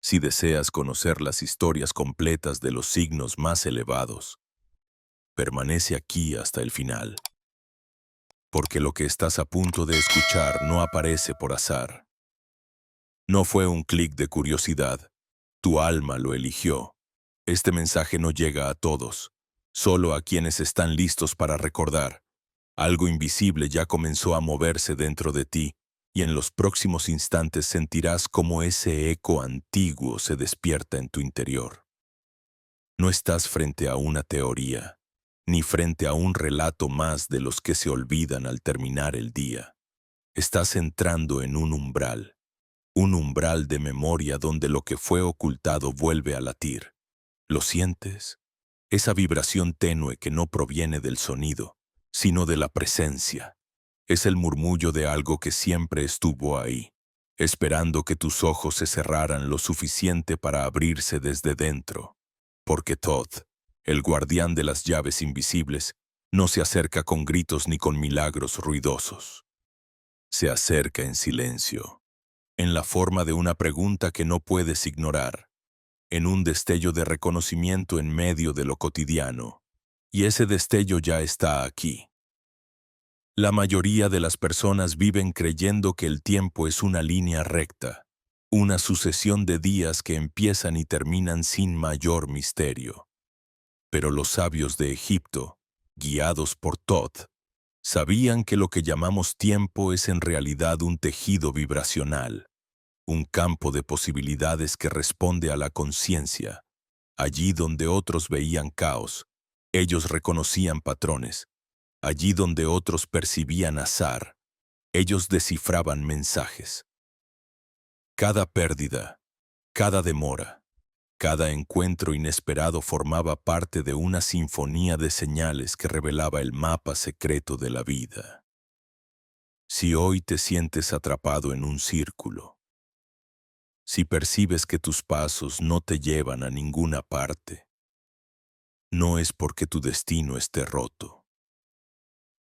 Si deseas conocer las historias completas de los signos más elevados, permanece aquí hasta el final, porque lo que estás a punto de escuchar no aparece por azar. No fue un clic de curiosidad, tu alma lo eligió. Este mensaje no llega a todos, solo a quienes están listos para recordar. Algo invisible ya comenzó a moverse dentro de ti, y en los próximos instantes sentirás cómo ese eco antiguo se despierta en tu interior. No estás frente a una teoría, ni frente a un relato más de los que se olvidan al terminar el día. Estás entrando en un umbral de memoria donde lo que fue ocultado vuelve a latir. ¿Lo sientes? Esa vibración tenue que no proviene del sonido, sino de la presencia. Es el murmullo de algo que siempre estuvo ahí, esperando que tus ojos se cerraran lo suficiente para abrirse desde dentro. Porque Todd, el guardián de las llaves invisibles, no se acerca con gritos ni con milagros ruidosos. Se acerca en silencio, en la forma de una pregunta que no puedes ignorar, en un destello de reconocimiento en medio de lo cotidiano. Y ese destello ya está aquí. La mayoría de las personas viven creyendo que el tiempo es una línea recta, una sucesión de días que empiezan y terminan sin mayor misterio. Pero los sabios de Egipto, guiados por Thoth, sabían que lo que llamamos tiempo es en realidad un tejido vibracional, un campo de posibilidades que responde a la conciencia. Allí donde otros veían caos, ellos reconocían patrones. Allí donde otros percibían azar, ellos descifraban mensajes. Cada pérdida, cada demora, cada encuentro inesperado formaba parte de una sinfonía de señales que revelaba el mapa secreto de la vida. Si hoy te sientes atrapado en un círculo, si percibes que tus pasos no te llevan a ninguna parte, no es porque tu destino esté roto.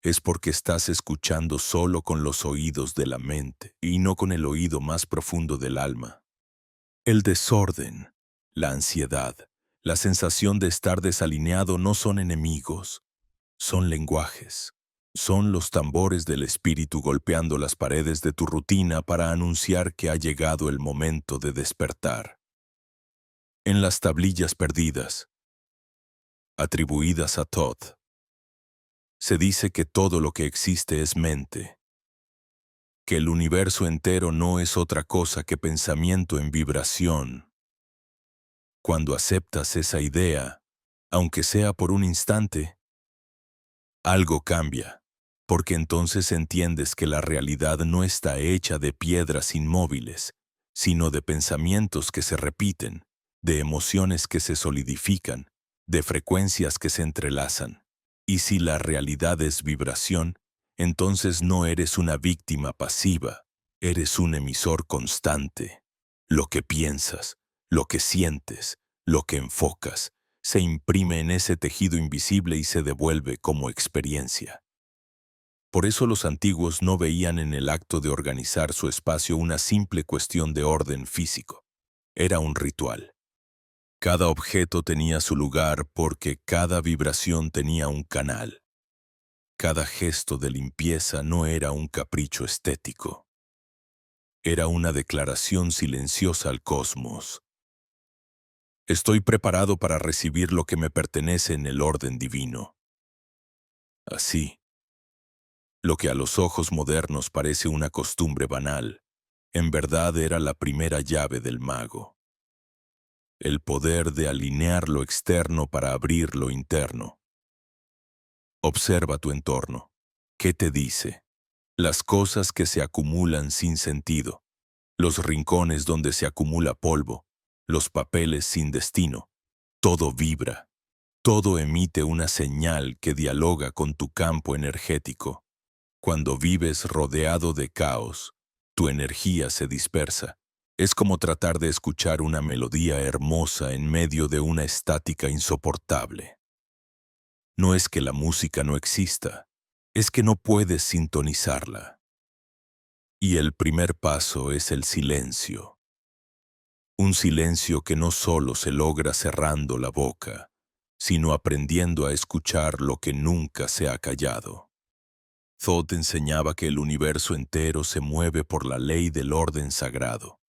Es porque estás escuchando solo con los oídos de la mente y no con el oído más profundo del alma. El desorden, la ansiedad, la sensación de estar desalineado no son enemigos, son lenguajes. Son los tambores del espíritu golpeando las paredes de tu rutina para anunciar que ha llegado el momento de despertar. En las tablillas perdidas, atribuidas a Thoth, se dice que todo lo que existe es mente, que el universo entero no es otra cosa que pensamiento en vibración. Cuando aceptas esa idea, aunque sea por un instante, algo cambia, porque entonces entiendes que la realidad no está hecha de piedras inmóviles, sino de pensamientos que se repiten, de emociones que se solidifican, de frecuencias que se entrelazan. Y si la realidad es vibración, entonces no eres una víctima pasiva, eres un emisor constante. Lo que piensas, lo que sientes, lo que enfocas, se imprime en ese tejido invisible y se devuelve como experiencia. Por eso los antiguos no veían en el acto de organizar su espacio una simple cuestión de orden físico. Era un ritual. Cada objeto tenía su lugar porque cada vibración tenía un canal. Cada gesto de limpieza no era un capricho estético. Era una declaración silenciosa al cosmos. Estoy preparado para recibir lo que me pertenece en el orden divino. Así, lo que a los ojos modernos parece una costumbre banal, en verdad era la primera llave del mago. El poder de alinear lo externo para abrir lo interno. Observa tu entorno. ¿Qué te dice? Las cosas que se acumulan sin sentido, los rincones donde se acumula polvo, los papeles sin destino. Todo vibra, todo emite una señal que dialoga con tu campo energético. Cuando vives rodeado de caos, tu energía se dispersa. Es como tratar de escuchar una melodía hermosa en medio de una estática insoportable. No es que la música no exista, es que no puedes sintonizarla. Y el primer paso es el silencio. Un Un silencio que no solo se logra cerrando la boca, sino aprendiendo a escuchar lo que nunca se ha callado. Thoth enseñaba que el universo entero se mueve por la ley del orden sagrado.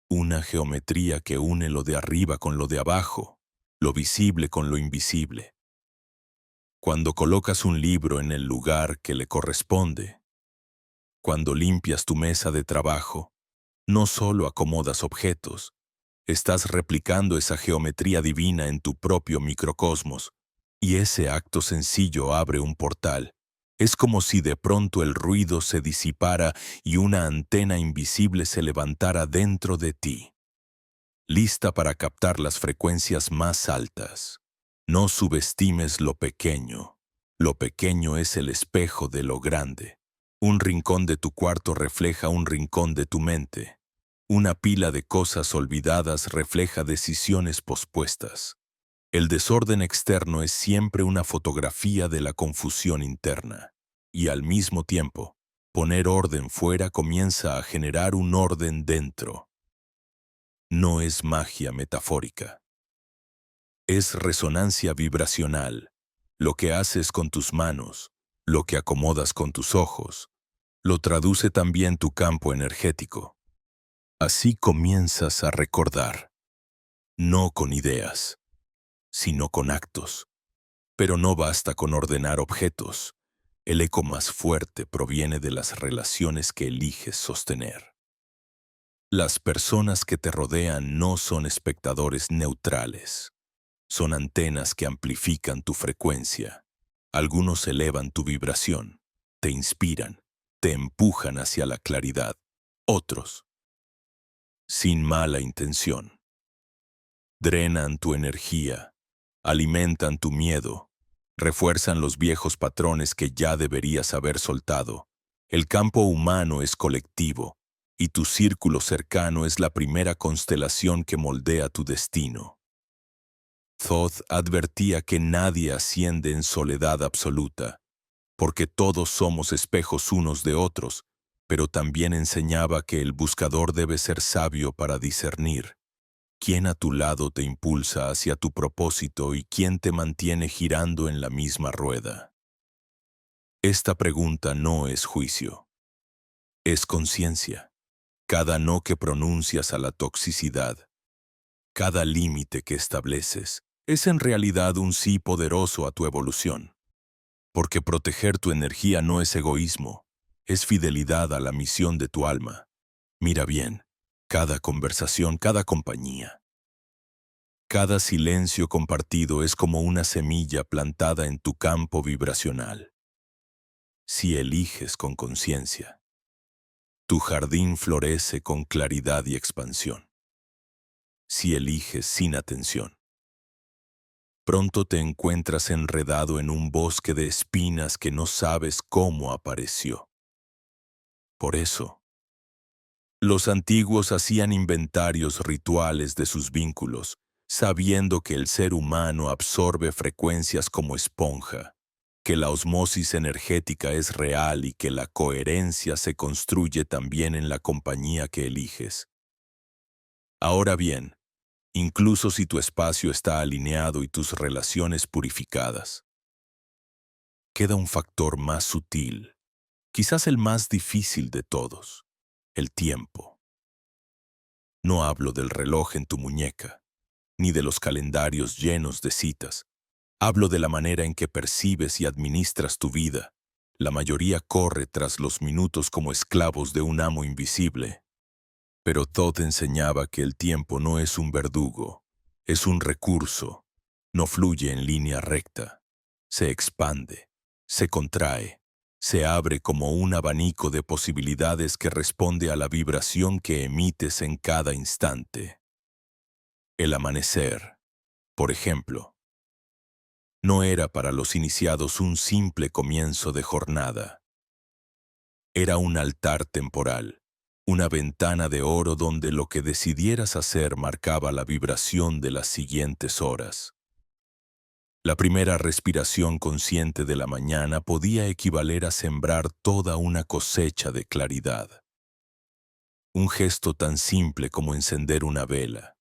Una geometría que une lo de arriba con lo de abajo, lo visible con lo invisible. Cuando colocas un libro en el lugar que le corresponde, cuando limpias tu mesa de trabajo, no solo acomodas objetos, estás replicando esa geometría divina en tu propio microcosmos, y ese acto sencillo abre un portal. Es como si de pronto el ruido se disipara y una antena invisible se levantara dentro de ti, lista para captar las frecuencias más altas. No subestimes lo pequeño. Lo pequeño es el espejo de lo grande. Un rincón de tu cuarto refleja un rincón de tu mente. Una pila de cosas olvidadas refleja decisiones pospuestas. El desorden externo es siempre una fotografía de la confusión interna. Y al mismo tiempo, poner orden fuera comienza a generar un orden dentro. No es magia metafórica. Es resonancia vibracional. Lo que haces con tus manos, lo que acomodas con tus ojos, lo traduce también tu campo energético. Así comienzas a recordar, no con ideas, sino con actos. Pero no basta con ordenar objetos. El eco más fuerte proviene de las relaciones que eliges sostener. Las personas que te rodean no son espectadores neutrales. Son antenas que amplifican tu frecuencia. Algunos elevan tu vibración, te inspiran, te empujan hacia la claridad. Otros, sin mala intención, drenan tu energía, alimentan tu miedo, refuerzan los viejos patrones que ya deberías haber soltado. El campo humano es colectivo, y tu círculo cercano es la primera constelación que moldea tu destino. Thoth advertía que nadie asciende en soledad absoluta, porque todos somos espejos unos de otros, pero también enseñaba que el buscador debe ser sabio para discernir quién a tu lado te impulsa hacia tu propósito y quién te mantiene girando en la misma rueda. Esta pregunta no es juicio, es conciencia. Cada no que pronuncias a la toxicidad, cada límite que estableces, es en realidad un sí poderoso a tu evolución. Porque proteger tu energía no es egoísmo, es fidelidad a la misión de tu alma. Mira bien, cada conversación, cada compañía, cada silencio compartido es como una semilla plantada en tu campo vibracional. Si eliges con conciencia, tu jardín florece con claridad y expansión. Si eliges sin atención, pronto te encuentras enredado en un bosque de espinas que no sabes cómo apareció. Por eso, los antiguos hacían inventarios rituales de sus vínculos, sabiendo que el ser humano absorbe frecuencias como esponja, que la osmosis energética es real y que la coherencia se construye también en la compañía que eliges. Ahora bien, incluso si tu espacio está alineado y tus relaciones purificadas, queda un factor más sutil, quizás el más difícil de todos, el tiempo. No hablo del reloj en tu muñeca, ni de los calendarios llenos de citas. Hablo de la manera en que percibes y administras tu vida. La mayoría corre tras los minutos como esclavos de un amo invisible. Pero Thoth enseñaba que el tiempo no es un verdugo, es un recurso. No fluye en línea recta. Se expande, se contrae, se abre como un abanico de posibilidades que responde a la vibración que emites en cada instante. El amanecer, por ejemplo, no era para los iniciados un simple comienzo de jornada. Era un altar temporal, una ventana de oro donde lo que decidieras hacer marcaba la vibración de las siguientes horas. La primera respiración consciente de la mañana podía equivaler a sembrar toda una cosecha de claridad. Un gesto tan simple como encender una vela,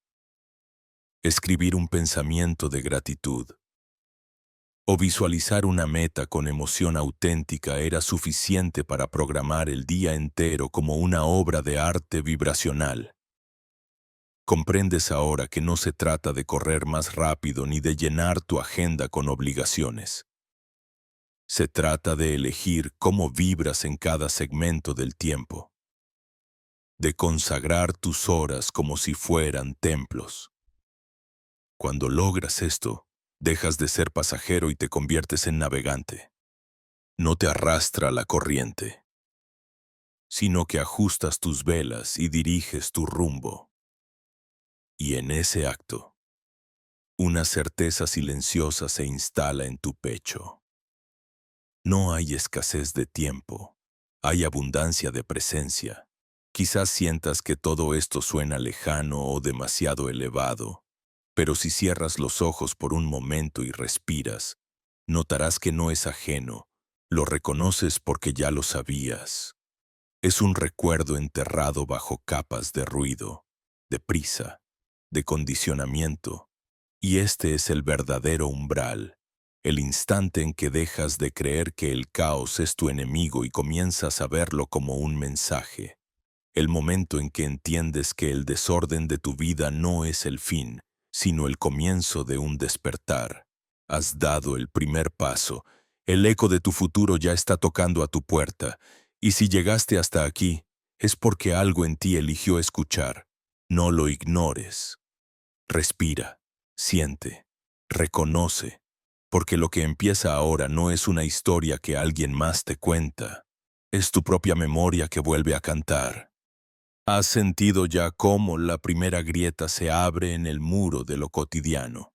escribir un pensamiento de gratitud o visualizar una meta con emoción auténtica era suficiente para programar el día entero como una obra de arte vibracional. Comprendes ahora que no se trata de correr más rápido ni de llenar tu agenda con obligaciones. Se trata de elegir cómo vibras en cada segmento del tiempo, de consagrar tus horas como si fueran templos. Cuando logras esto, dejas de ser pasajero y te conviertes en navegante. No te arrastra la corriente, sino que ajustas tus velas y diriges tu rumbo. Y en ese acto, una certeza silenciosa se instala en tu pecho. No hay escasez de tiempo, hay abundancia de presencia. Quizás sientas que todo esto suena lejano o demasiado elevado, pero si cierras los ojos por un momento y respiras, notarás que no es ajeno, lo reconoces porque ya lo sabías. Es un recuerdo enterrado bajo capas de ruido, de prisa, de condicionamiento, y este es el verdadero umbral, el instante en que dejas de creer que el caos es tu enemigo y comienzas a verlo como un mensaje, el momento en que entiendes que el desorden de tu vida no es el fin, sino el comienzo de un despertar. Has dado el primer paso, el eco de tu futuro ya está tocando a tu puerta, y si llegaste hasta aquí, es porque algo en ti eligió escuchar. No lo ignores. Respira, siente, reconoce, porque lo que empieza ahora no es una historia que alguien más te cuenta, es tu propia memoria que vuelve a cantar. ¿Has sentido ya cómo la primera grieta se abre en el muro de lo cotidiano?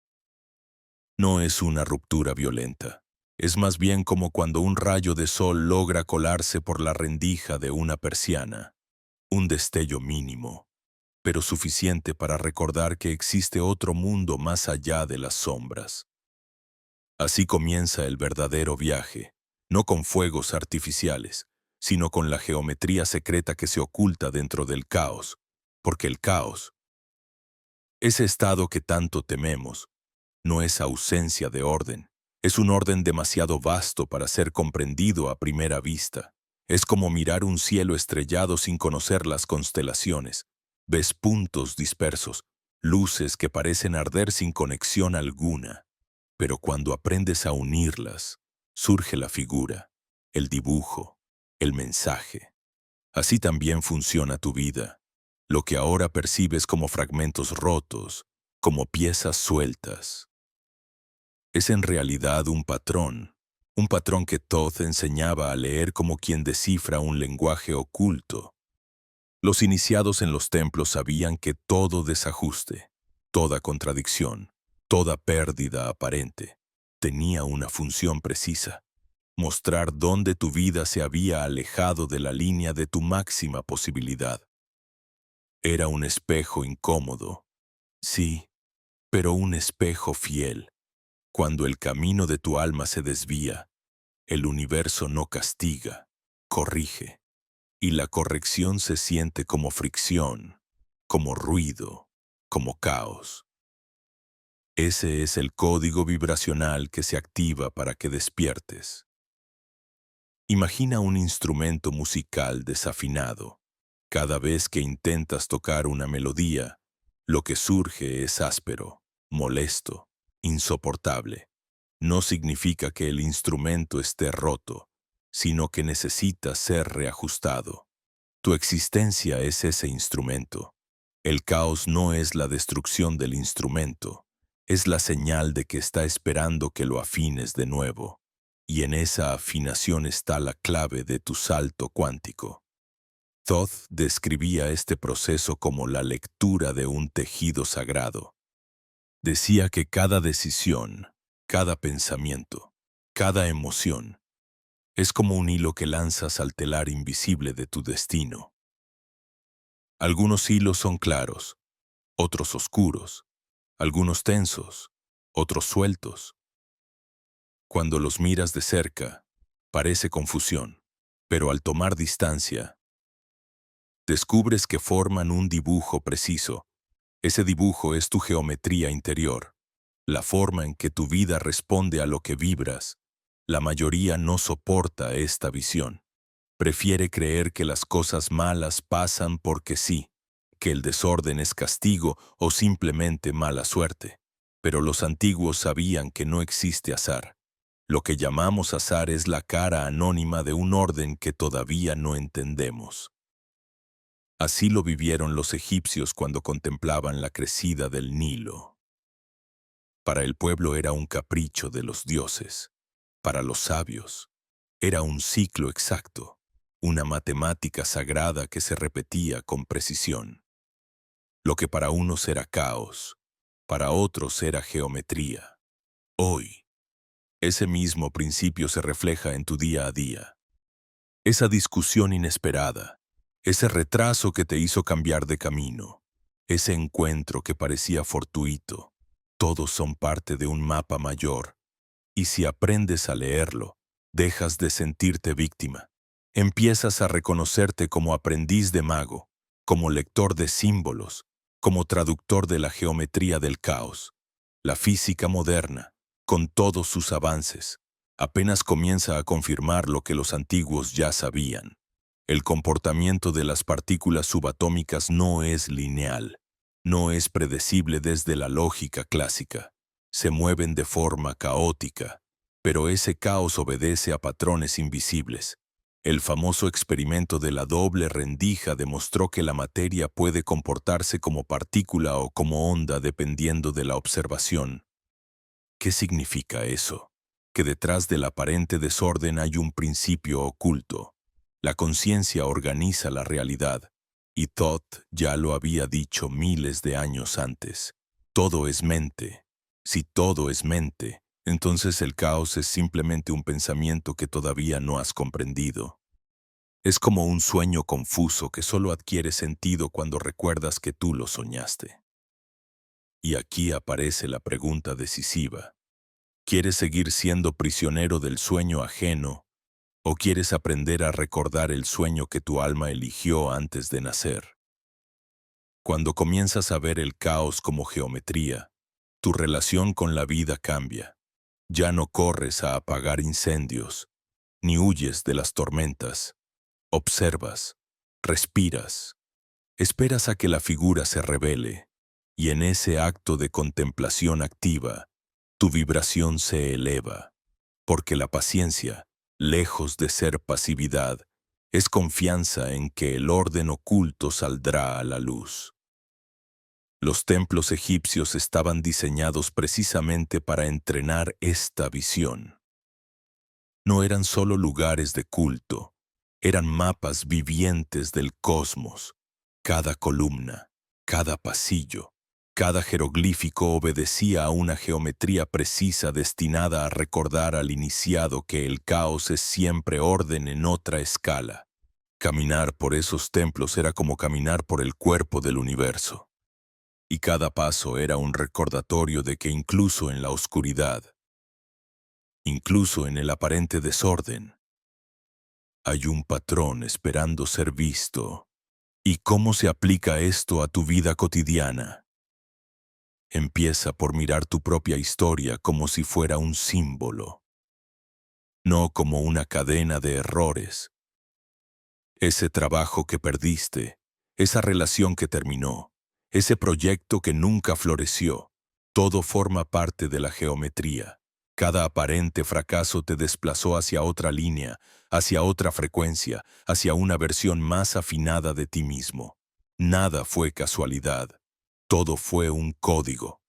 No es una ruptura violenta. Es más bien como cuando un rayo de sol logra colarse por la rendija de una persiana. Un destello mínimo, pero suficiente para recordar que existe otro mundo más allá de las sombras. Así comienza el verdadero viaje, no con fuegos artificiales, sino con la geometría secreta que se oculta dentro del caos, porque el caos, ese estado que tanto tememos, no es ausencia de orden, es un orden demasiado vasto para ser comprendido a primera vista. Es como mirar un cielo estrellado sin conocer las constelaciones. Ves puntos dispersos, luces que parecen arder sin conexión alguna. Pero cuando aprendes a unirlas, surge la figura, el dibujo, el mensaje. Así también funciona tu vida. Lo que ahora percibes como fragmentos rotos, como piezas sueltas, es en realidad un patrón que Thoth enseñaba a leer como quien descifra un lenguaje oculto. Los iniciados en los templos sabían que todo desajuste, toda contradicción, toda pérdida aparente, tenía una función precisa: mostrar dónde tu vida se había alejado de la línea de tu máxima posibilidad. Era un espejo incómodo, sí, pero un espejo fiel. Cuando el camino de tu alma se desvía, el universo no castiga, corrige, y la corrección se siente como fricción, como ruido, como caos. Ese es el código vibracional que se activa para que despiertes. Imagina un instrumento musical desafinado. Cada vez que intentas tocar una melodía, lo que surge es áspero, molesto, insoportable. No significa que el instrumento esté roto, sino que necesita ser reajustado. Tu existencia es ese instrumento. El caos no es la destrucción del instrumento, es la señal de que está esperando que lo afines de nuevo. Y en esa afinación está la clave de tu salto cuántico. Thoth describía este proceso como la lectura de un tejido sagrado. Decía que cada decisión, cada pensamiento, cada emoción, es como un hilo que lanzas al telar invisible de tu destino. Algunos hilos son claros, otros oscuros, algunos tensos, otros sueltos. Cuando los miras de cerca, parece confusión, pero al tomar distancia, Descubres que forman un dibujo preciso. Ese dibujo es tu geometría interior, la forma en que tu vida responde a lo que vibras. La mayoría no soporta esta visión. Prefiere creer que las cosas malas pasan porque sí, que el desorden es castigo o simplemente mala suerte. Pero los antiguos sabían que no existe azar. Lo que llamamos azar es la cara anónima de un orden que todavía no entendemos. Así lo vivieron los egipcios cuando contemplaban la crecida del Nilo. Para el pueblo era un capricho de los dioses. Para los sabios, era un ciclo exacto, una matemática sagrada que se repetía con precisión. Lo que para unos era caos, para otros era geometría. Hoy, ese mismo principio se refleja en tu día a día. Esa discusión inesperada, ese retraso que te hizo cambiar de camino, ese encuentro que parecía fortuito, todos son parte de un mapa mayor. Y si aprendes a leerlo, dejas de sentirte víctima. Empiezas a reconocerte como aprendiz de mago, como lector de símbolos, como traductor de la geometría del caos. La física moderna, con todos sus avances, apenas comienza a confirmar lo que los antiguos ya sabían. El comportamiento de las partículas subatómicas no es lineal, no es predecible desde la lógica clásica. Se mueven de forma caótica, pero ese caos obedece a patrones invisibles. El famoso experimento de la doble rendija demostró que la materia puede comportarse como partícula o como onda dependiendo de la observación. ¿Qué significa eso? Que detrás del aparente desorden hay un principio oculto. La conciencia organiza la realidad, y Thoth ya lo había dicho miles de años antes. Todo es mente. Si todo es mente, entonces el caos es simplemente un pensamiento que todavía no has comprendido. Es como un sueño confuso que solo adquiere sentido cuando recuerdas que tú lo soñaste. Y aquí aparece la pregunta decisiva. ¿Quieres seguir siendo prisionero del sueño ajeno o quieres aprender a recordar el sueño que tu alma eligió antes de nacer? Cuando comienzas a ver el caos como geometría, tu relación con la vida cambia. Ya no corres a apagar incendios, ni huyes de las tormentas. Observas, respiras, esperas a que la figura se revele, y en ese acto de contemplación activa, tu vibración se eleva, porque la paciencia, lejos de ser pasividad, es confianza en que el orden oculto saldrá a la luz. Los templos egipcios estaban diseñados precisamente para entrenar esta visión. No eran solo lugares de culto, eran mapas vivientes del cosmos. Cada columna, cada pasillo, cada jeroglífico obedecía a una geometría precisa destinada a recordar al iniciado que el caos es siempre orden en otra escala. Caminar por esos templos era como caminar por el cuerpo del universo. Y cada paso era un recordatorio de que incluso en la oscuridad, incluso en el aparente desorden, hay un patrón esperando ser visto. ¿Y cómo se aplica esto a tu vida cotidiana? Empieza por mirar tu propia historia como si fuera un símbolo, no como una cadena de errores. Ese trabajo que perdiste, esa relación que terminó, ese proyecto que nunca floreció, todo forma parte de la geometría. Cada aparente fracaso te desplazó hacia otra línea, hacia otra frecuencia, hacia una versión más afinada de ti mismo. Nada fue casualidad, todo fue un código.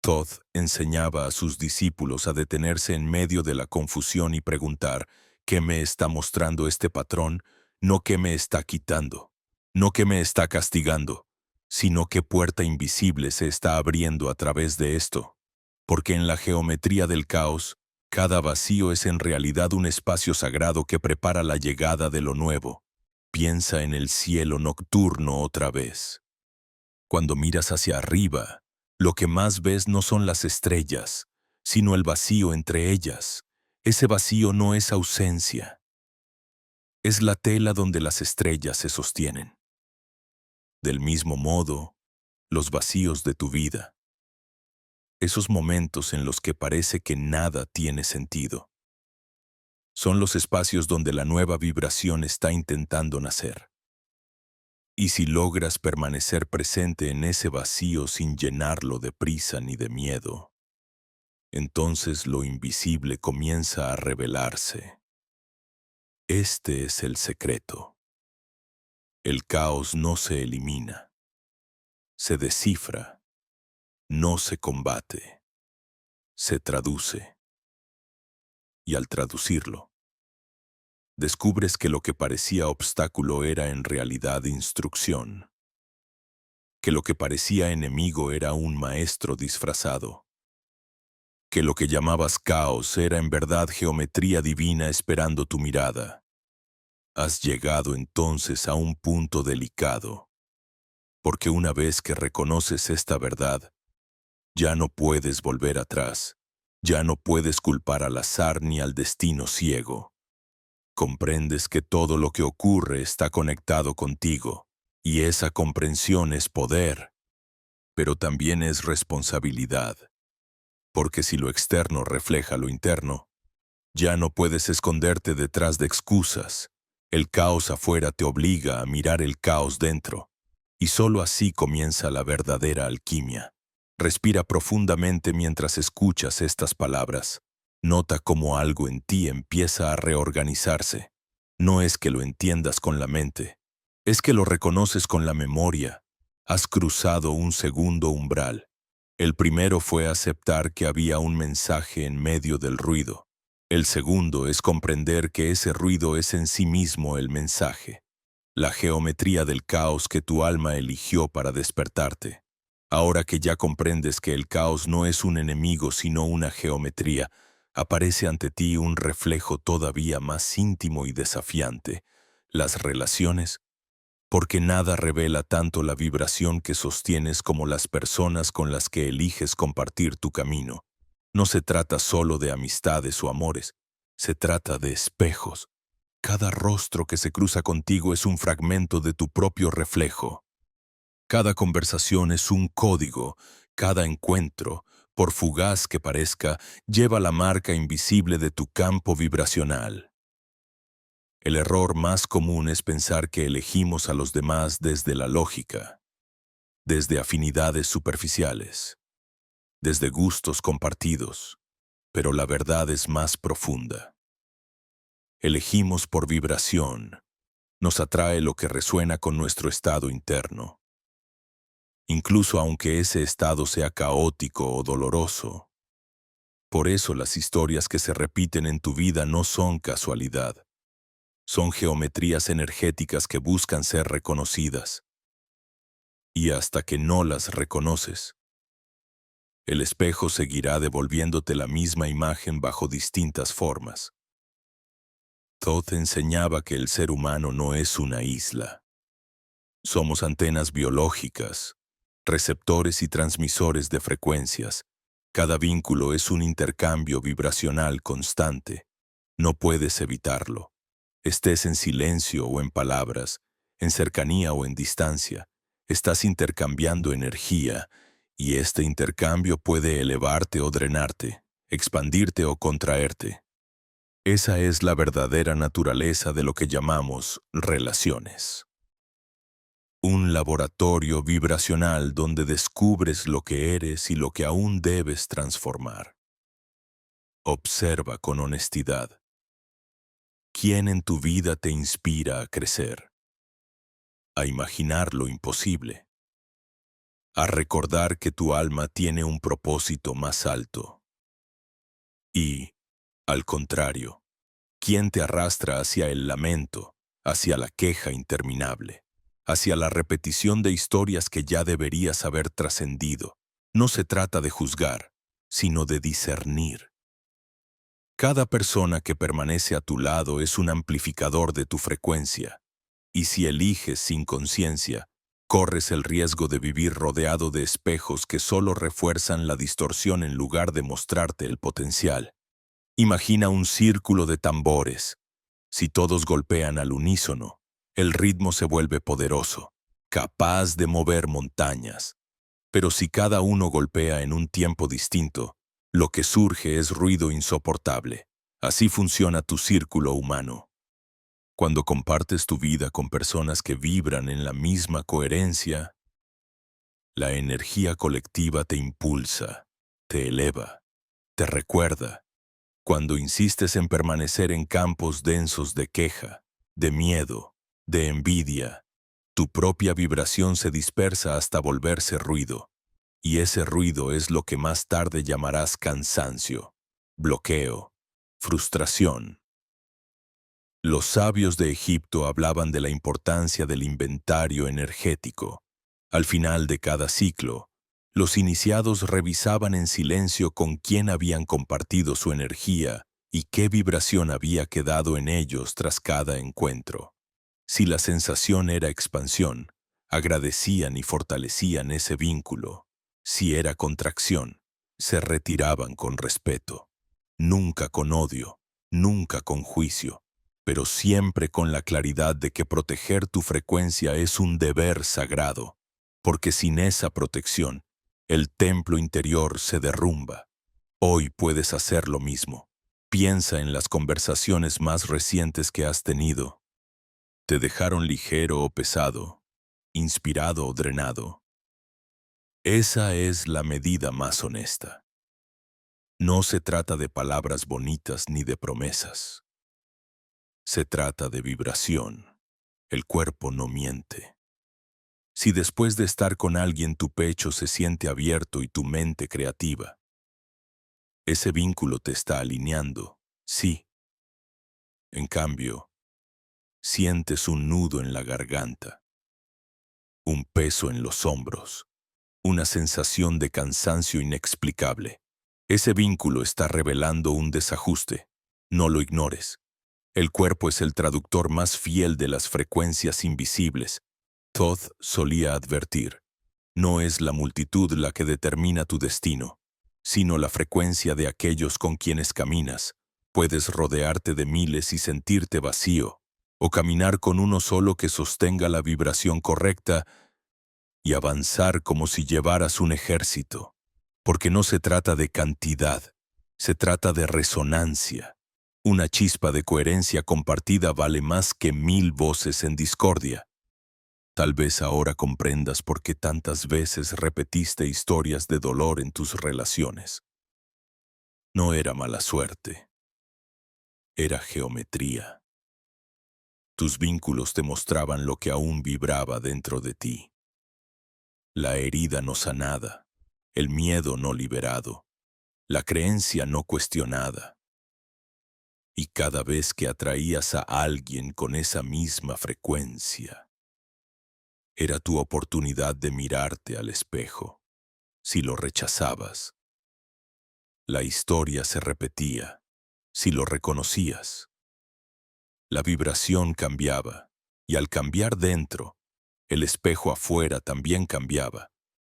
Thoth enseñaba a sus discípulos a detenerse en medio de la confusión y preguntar, ¿qué me está mostrando este patrón? No qué me está quitando, no qué me está castigando, sino qué puerta invisible se está abriendo a través de esto. Porque en la geometría del caos, cada vacío es en realidad un espacio sagrado que prepara la llegada de lo nuevo. Piensa en el cielo nocturno otra vez. Cuando miras hacia arriba, lo que más ves no son las estrellas, sino el vacío entre ellas. Ese vacío no es ausencia, Es la tela donde las estrellas se sostienen. Del mismo modo, los vacíos de tu vida, esos momentos en los que parece que nada tiene sentido, son los espacios donde la nueva vibración está intentando nacer. Y si logras permanecer presente en ese vacío sin llenarlo de prisa ni de miedo, entonces lo invisible comienza a revelarse. Este es el secreto. El caos no se elimina, se descifra, no se combate, se traduce. Y al traducirlo, descubres que lo que parecía obstáculo era en realidad instrucción, que lo que parecía enemigo era un maestro disfrazado, que lo que llamabas caos era en verdad geometría divina esperando tu mirada. Has llegado entonces a un punto delicado, porque una vez que reconoces esta verdad, ya no puedes volver atrás, ya no puedes culpar al azar ni al destino ciego. Comprendes que todo lo que ocurre está conectado contigo, y esa comprensión es poder, pero también es responsabilidad, porque si lo externo refleja lo interno, ya no puedes esconderte detrás de excusas. El caos afuera te obliga a mirar el caos dentro, y solo así comienza la verdadera alquimia. Respira profundamente mientras escuchas estas palabras. Nota cómo algo en ti empieza a reorganizarse. No es que lo entiendas con la mente, es que lo reconoces con la memoria. Has cruzado un segundo umbral. El primero fue aceptar que había un mensaje en medio del ruido. El segundo es comprender que ese ruido es en sí mismo el mensaje, la geometría del caos que tu alma eligió para despertarte. Ahora que ya comprendes que el caos no es un enemigo sino una geometría, aparece ante ti un reflejo todavía más íntimo y desafiante: las relaciones, porque nada revela tanto la vibración que sostienes como las personas con las que eliges compartir tu camino. No se trata solo de amistades o amores, se trata de espejos. Cada rostro que se cruza contigo es un fragmento de tu propio reflejo. Cada conversación es un código, cada encuentro, por fugaz que parezca, lleva la marca invisible de tu campo vibracional. El error más común es pensar que elegimos a los demás desde la lógica, desde afinidades superficiales, desde gustos compartidos, pero la verdad es más profunda. Elegimos por vibración, nos atrae lo que resuena con nuestro estado interno, incluso aunque ese estado sea caótico o doloroso. Por eso las historias que se repiten en tu vida no son casualidad, son geometrías energéticas que buscan ser reconocidas. Y hasta que no las reconoces, el espejo seguirá devolviéndote la misma imagen bajo distintas formas. Thoth enseñaba que el ser humano no es una isla. Somos antenas biológicas, receptores y transmisores de frecuencias. Cada vínculo es un intercambio vibracional constante. No puedes evitarlo. Estés en silencio o en palabras, en cercanía o en distancia, estás intercambiando energía, y este intercambio puede elevarte o drenarte, expandirte o contraerte. Esa es la verdadera naturaleza de lo que llamamos relaciones. Un laboratorio vibracional donde descubres lo que eres y lo que aún debes transformar. Observa con honestidad. ¿Quién en tu vida te inspira a crecer? A imaginar lo imposible. A recordar que tu alma tiene un propósito más alto. Y, al contrario, ¿quién te arrastra hacia el lamento, hacia la queja interminable, hacia la repetición de historias que ya deberías haber trascendido? No se trata de juzgar, sino de discernir. Cada persona que permanece a tu lado es un amplificador de tu frecuencia, y si eliges sin conciencia, corres el riesgo de vivir rodeado de espejos que solo refuerzan la distorsión en lugar de mostrarte el potencial. Imagina un círculo de tambores. Si todos golpean al unísono, el ritmo se vuelve poderoso, capaz de mover montañas. Pero si cada uno golpea en un tiempo distinto, lo que surge es ruido insoportable. Así funciona tu círculo humano. Cuando compartes tu vida con personas que vibran en la misma coherencia, la energía colectiva te impulsa, te eleva, te recuerda. Cuando insistes en permanecer en campos densos de queja, de miedo, de envidia, tu propia vibración se dispersa hasta volverse ruido. Y ese ruido es lo que más tarde llamarás cansancio, bloqueo, frustración. Los sabios de Egipto hablaban de la importancia del inventario energético. Al final de cada ciclo, los iniciados revisaban en silencio con quién habían compartido su energía y qué vibración había quedado en ellos tras cada encuentro. Si la sensación era expansión, agradecían y fortalecían ese vínculo. Si era contracción, se retiraban con respeto. Nunca con odio, nunca con juicio, pero siempre con la claridad de que proteger tu frecuencia es un deber sagrado, porque sin esa protección, el templo interior se derrumba. Hoy puedes hacer lo mismo. Piensa en las conversaciones más recientes que has tenido. ¿Te dejaron ligero o pesado, inspirado o drenado? Esa es la medida más honesta. No se trata de palabras bonitas ni de promesas. Se trata de vibración. El cuerpo no miente. Si después de estar con alguien tu pecho se siente abierto y tu mente creativa, ese vínculo te está alineando, sí. En cambio, sientes un nudo en la garganta, un peso en los hombros, una sensación de cansancio inexplicable. Ese vínculo está revelando un desajuste. No lo ignores. El cuerpo es el traductor más fiel de las frecuencias invisibles. Thoth solía advertir, no es la multitud la que determina tu destino, sino la frecuencia de aquellos con quienes caminas. Puedes rodearte de miles y sentirte vacío, o caminar con uno solo que sostenga la vibración correcta y avanzar como si llevaras un ejército, porque no se trata de cantidad, se trata de resonancia. Una chispa de coherencia compartida vale más que 1000 voces en discordia. Tal vez ahora comprendas por qué tantas veces repetiste historias de dolor en tus relaciones. No era mala suerte, era geometría. Tus vínculos te mostraban lo que aún vibraba dentro de ti. La herida no sanada, el miedo no liberado, la creencia no cuestionada. Y cada vez que atraías a alguien con esa misma frecuencia, era tu oportunidad de mirarte al espejo. Si lo rechazabas, la historia se repetía. Si lo reconocías, la vibración cambiaba, y al cambiar dentro, el espejo afuera también cambiaba.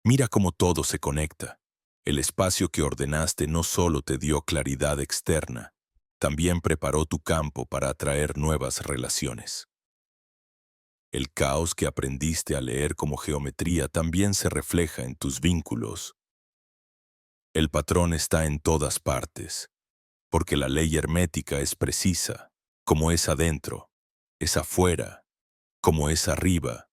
Mira cómo todo se conecta. El espacio que ordenaste no solo te dio claridad externa, también preparó tu campo para atraer nuevas relaciones. El caos que aprendiste a leer como geometría también se refleja en tus vínculos. El patrón está en todas partes, porque la ley hermética es precisa, como es adentro, es afuera, como es arriba,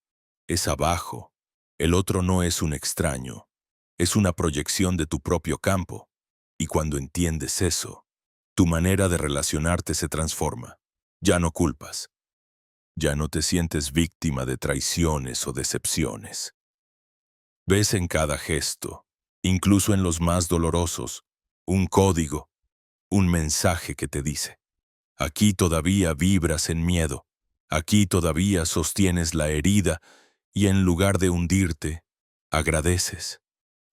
es abajo. El otro no es un extraño, es una proyección de tu propio campo, y cuando entiendes eso, tu manera de relacionarte se transforma. Ya no culpas, ya no te sientes víctima de traiciones o decepciones. Ves en cada gesto, incluso en los más dolorosos, un código, un mensaje que te dice: aquí todavía vibras en miedo, aquí todavía sostienes la herida y en lugar de hundirte, agradeces,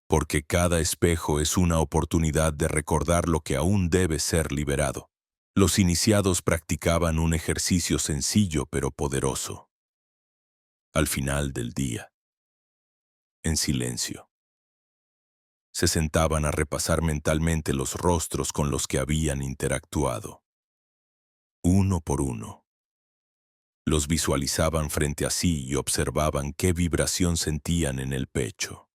porque cada espejo es una oportunidad de recordar lo que aún debe ser liberado. Los iniciados practicaban un ejercicio sencillo pero poderoso. Al final del día, en silencio, se sentaban a repasar mentalmente los rostros con los que habían interactuado. Uno por uno, Los visualizaban frente a sí y observaban qué vibración sentían en el pecho.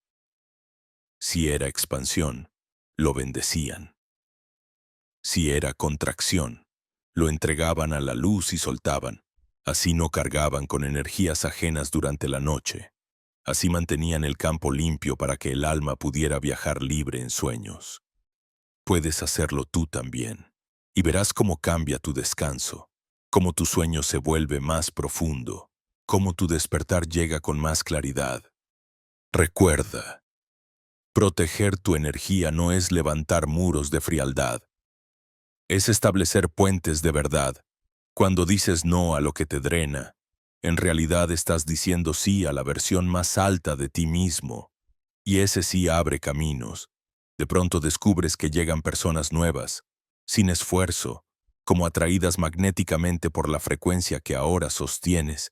Si era expansión, lo bendecían. Si era contracción, lo entregaban a la luz y soltaban. Así no cargaban con energías ajenas durante la noche. Así mantenían el campo limpio para que el alma pudiera viajar libre en sueños. Puedes hacerlo tú también, y verás cómo cambia tu descanso, cómo tu sueño se vuelve más profundo, cómo tu despertar llega con más claridad. Recuerda, proteger tu energía no es levantar muros de frialdad, es establecer puentes de verdad. Cuando dices no a lo que te drena, en realidad estás diciendo sí a la versión más alta de ti mismo, y ese sí abre caminos. De pronto descubres que llegan personas nuevas, sin esfuerzo, como atraídas magnéticamente por la frecuencia que ahora sostienes.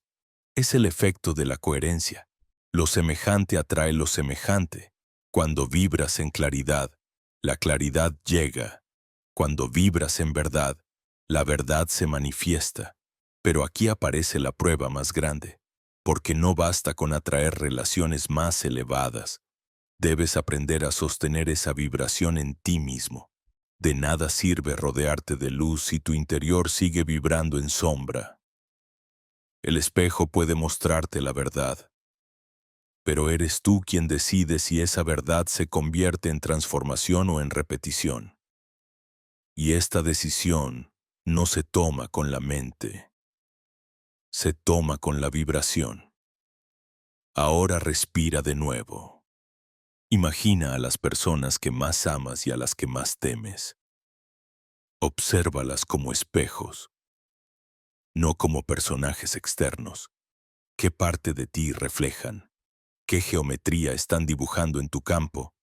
Es el efecto de la coherencia. Lo semejante atrae lo semejante. Cuando vibras en claridad, la claridad llega. Cuando vibras en verdad, la verdad se manifiesta. Pero aquí aparece la prueba más grande, porque no basta con atraer relaciones más elevadas. Debes aprender a sostener esa vibración en ti mismo. De nada sirve rodearte de luz si tu interior sigue vibrando en sombra. El espejo puede mostrarte la verdad, pero eres tú quien decide si esa verdad se convierte en transformación o en repetición. Y esta decisión no se toma con la mente, se toma con la vibración. Ahora respira de nuevo. Imagina a las personas que más amas y a las que más temes. Obsérvalas como espejos, no como personajes externos. ¿Qué parte de ti reflejan? ¿Qué geometría están dibujando en tu campo?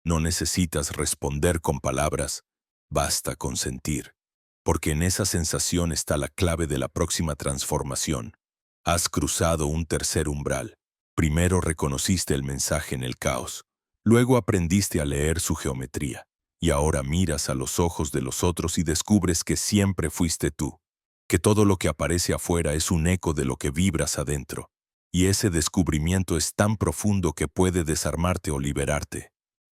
No necesitas responder con palabras, basta con sentir, porque en esa sensación está la clave de la próxima transformación. Has cruzado un tercer umbral. Primero reconociste el mensaje en el caos, luego aprendiste a leer su geometría, y ahora miras a los ojos de los otros y descubres que siempre fuiste tú, que todo lo que aparece afuera es un eco de lo que vibras adentro, y ese descubrimiento es tan profundo que puede desarmarte o liberarte.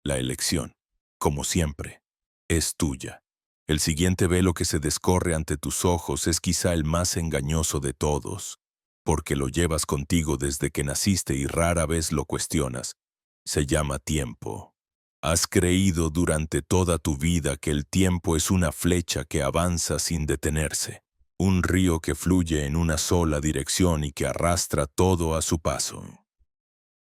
La elección, como siempre, es tuya. El siguiente velo que se descorre ante tus ojos es quizá el más engañoso de todos, porque lo llevas contigo desde que naciste y rara vez lo cuestionas. Se llama tiempo. Has creído durante toda tu vida que el tiempo es una flecha que avanza sin detenerse, un río que fluye en una sola dirección y que arrastra todo a su paso.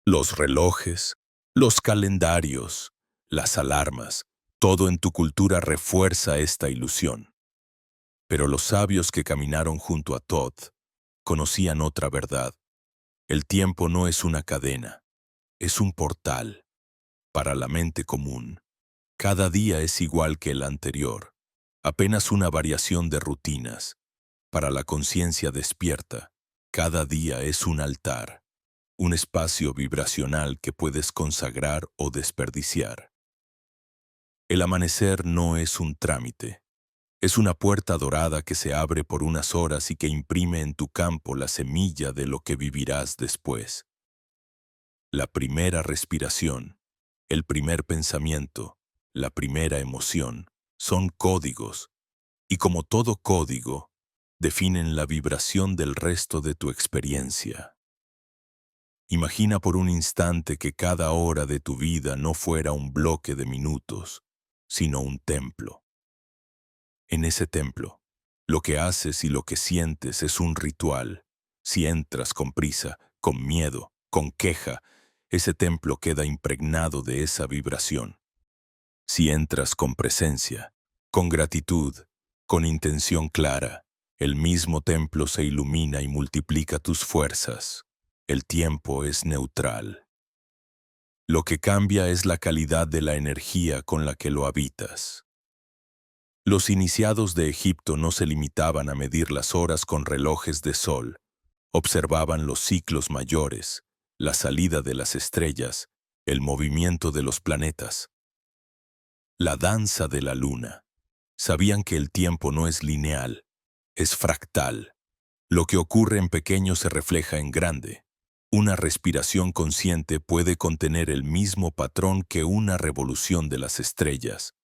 Los relojes, los calendarios, las alarmas, todo en tu cultura refuerza esta ilusión. Pero los sabios que caminaron junto a Thoth conocían otra verdad. El tiempo no es una cadena, es un portal. Para la mente común, cada día es igual que el anterior, apenas una variación de rutinas. Para la conciencia despierta, cada día es un altar, un espacio vibracional que puedes consagrar o desperdiciar. El amanecer no es un trámite, es una puerta dorada que se abre por unas horas y que imprime en tu campo la semilla de lo que vivirás después. La primera respiración, el primer pensamiento, la primera emoción, son códigos, y como todo código, definen la vibración del resto de tu experiencia. Imagina por un instante que cada hora de tu vida no fuera un bloque de minutos, sino un templo. En ese templo, lo que haces y lo que sientes es un ritual. Si entras con prisa, con miedo, con queja, ese templo queda impregnado de esa vibración. Si entras con presencia, con gratitud, con intención clara, el mismo templo se ilumina y multiplica tus fuerzas. El tiempo es neutral. Lo que cambia es la calidad de la energía con la que lo habitas. Los iniciados de Egipto no se limitaban a medir las horas con relojes de sol. Observaban los ciclos mayores, la salida de las estrellas, el movimiento de los planetas, la danza de la luna. Sabían que el tiempo no es lineal, es fractal. Lo que ocurre en pequeño se refleja en grande. Una respiración consciente puede contener el mismo patrón que una revolución de las estrellas.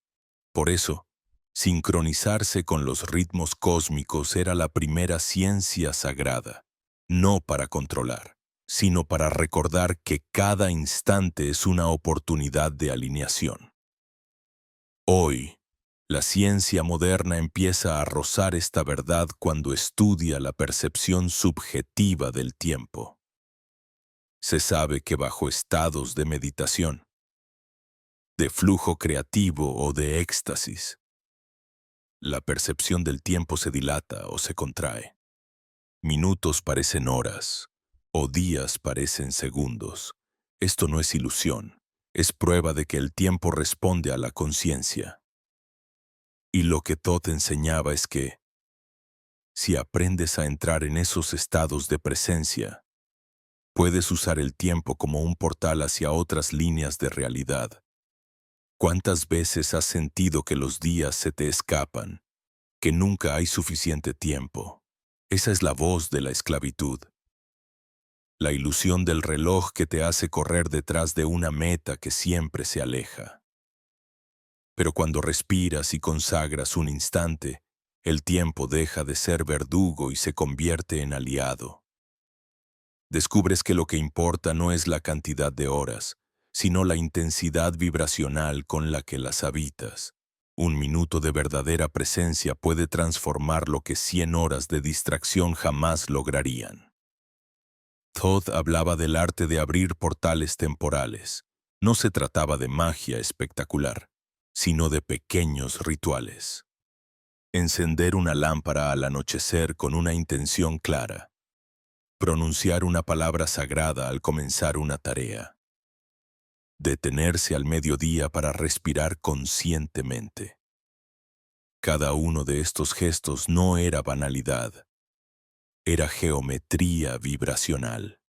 Por eso, sincronizarse con los ritmos cósmicos era la primera ciencia sagrada, no para controlar, sino para recordar que cada instante es una oportunidad de alineación. Hoy, la ciencia moderna empieza a rozar esta verdad cuando estudia la percepción subjetiva del tiempo. Se sabe que bajo estados de meditación, de flujo creativo o de éxtasis, la percepción del tiempo se dilata o se contrae. Minutos parecen horas, o días parecen segundos. Esto no es ilusión, es prueba de que el tiempo responde a la conciencia. Y lo que Todd enseñaba es que, si aprendes a entrar en esos estados de presencia, puedes usar el tiempo como un portal hacia otras líneas de realidad. ¿Cuántas veces has sentido que los días se te escapan, que nunca hay suficiente tiempo? Esa es la voz de la esclavitud. La ilusión del reloj que te hace correr detrás de una meta que siempre se aleja. Pero cuando respiras y consagras un instante, el tiempo deja de ser verdugo y se convierte en aliado. Descubres que lo que importa no es la cantidad de horas, sino la intensidad vibracional con la que las habitas. Un minuto de verdadera presencia puede transformar lo que 100 horas de distracción jamás lograrían. Todd hablaba del arte de abrir portales temporales. No se trataba de magia espectacular, sino de pequeños rituales. Encender una lámpara al anochecer con una intención clara. Pronunciar una palabra sagrada al comenzar una tarea. Detenerse al mediodía para respirar conscientemente. Cada uno de estos gestos no era banalidad. Era geometría vibracional.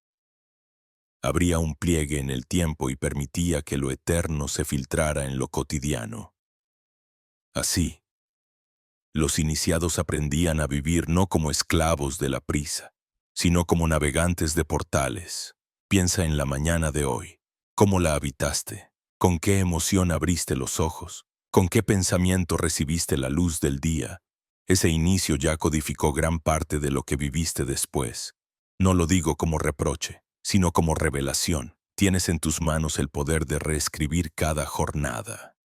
Abría un pliegue en el tiempo y permitía que lo eterno se filtrara en lo cotidiano. Así, los iniciados aprendían a vivir no como esclavos de la prisa, sino como navegantes de portales. Piensa en la mañana de hoy. ¿Cómo la habitaste? ¿Con qué emoción abriste los ojos? ¿Con qué pensamiento recibiste la luz del día? Ese inicio ya codificó gran parte de lo que viviste después. No lo digo como reproche, sino como revelación. Tienes en tus manos el poder de reescribir cada jornada.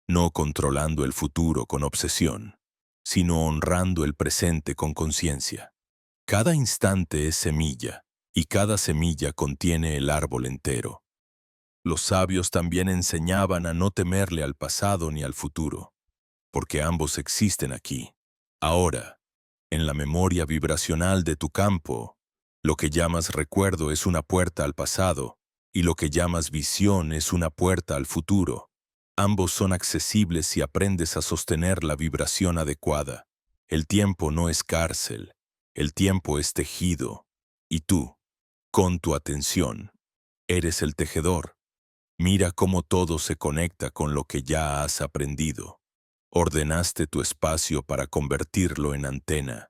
No controlando el futuro con obsesión, sino honrando el presente con conciencia. Cada instante es semilla, y cada semilla contiene el árbol entero. Los sabios también enseñaban a no temerle al pasado ni al futuro, porque ambos existen aquí, ahora, en la memoria vibracional de tu campo. Lo que llamas recuerdo es una puerta al pasado, y lo que llamas visión es una puerta al futuro. Ambos son accesibles si aprendes a sostener la vibración adecuada. El tiempo no es cárcel, el tiempo es tejido, y tú, con tu atención, eres el tejedor. Mira cómo todo se conecta con lo que ya has aprendido. Ordenaste tu espacio para convertirlo en antena.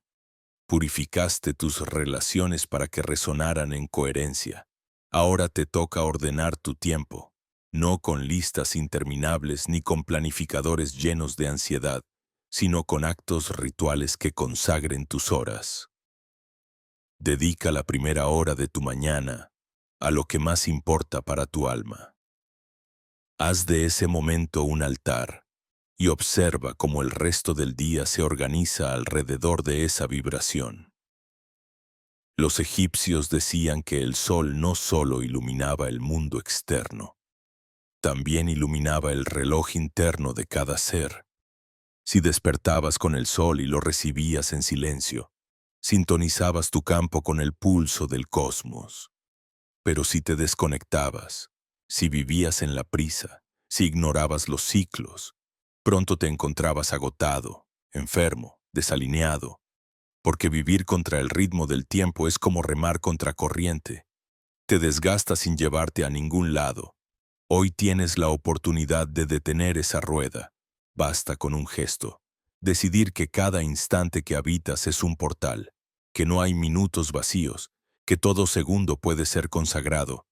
Purificaste tus relaciones para que resonaran en coherencia. Ahora te toca ordenar tu tiempo, no con listas interminables ni con planificadores llenos de ansiedad, sino con actos rituales que consagren tus horas. Dedica la primera hora de tu mañana a lo que más importa para tu alma. Haz de ese momento un altar y observa cómo el resto del día se organiza alrededor de esa vibración. Los egipcios decían que el sol no solo iluminaba el mundo externo, también iluminaba el reloj interno de cada ser. Si despertabas con el sol y lo recibías en silencio, sintonizabas tu campo con el pulso del cosmos. Pero si te desconectabas, si vivías en la prisa, si ignorabas los ciclos, pronto te encontrabas agotado, enfermo, desalineado, porque vivir contra el ritmo del tiempo es como remar contra corriente. Te desgastas sin llevarte a ningún lado. Hoy tienes la oportunidad de detener esa rueda. Basta con un gesto. Decidir que cada instante que habitas es un portal, que no hay minutos vacíos, que todo segundo puede ser consagrado.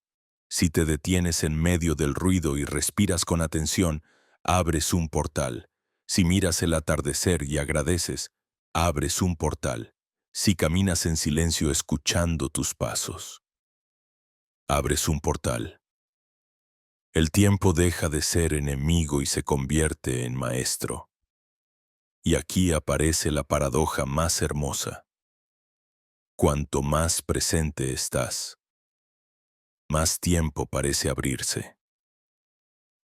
Si te detienes en medio del ruido y respiras con atención, abres un portal. Si miras el atardecer y agradeces, abres un portal. Si caminas en silencio escuchando tus pasos, abres un portal. El tiempo deja de ser enemigo y se convierte en maestro. Y aquí aparece la paradoja más hermosa. Cuanto más presente estás, más tiempo parece abrirse.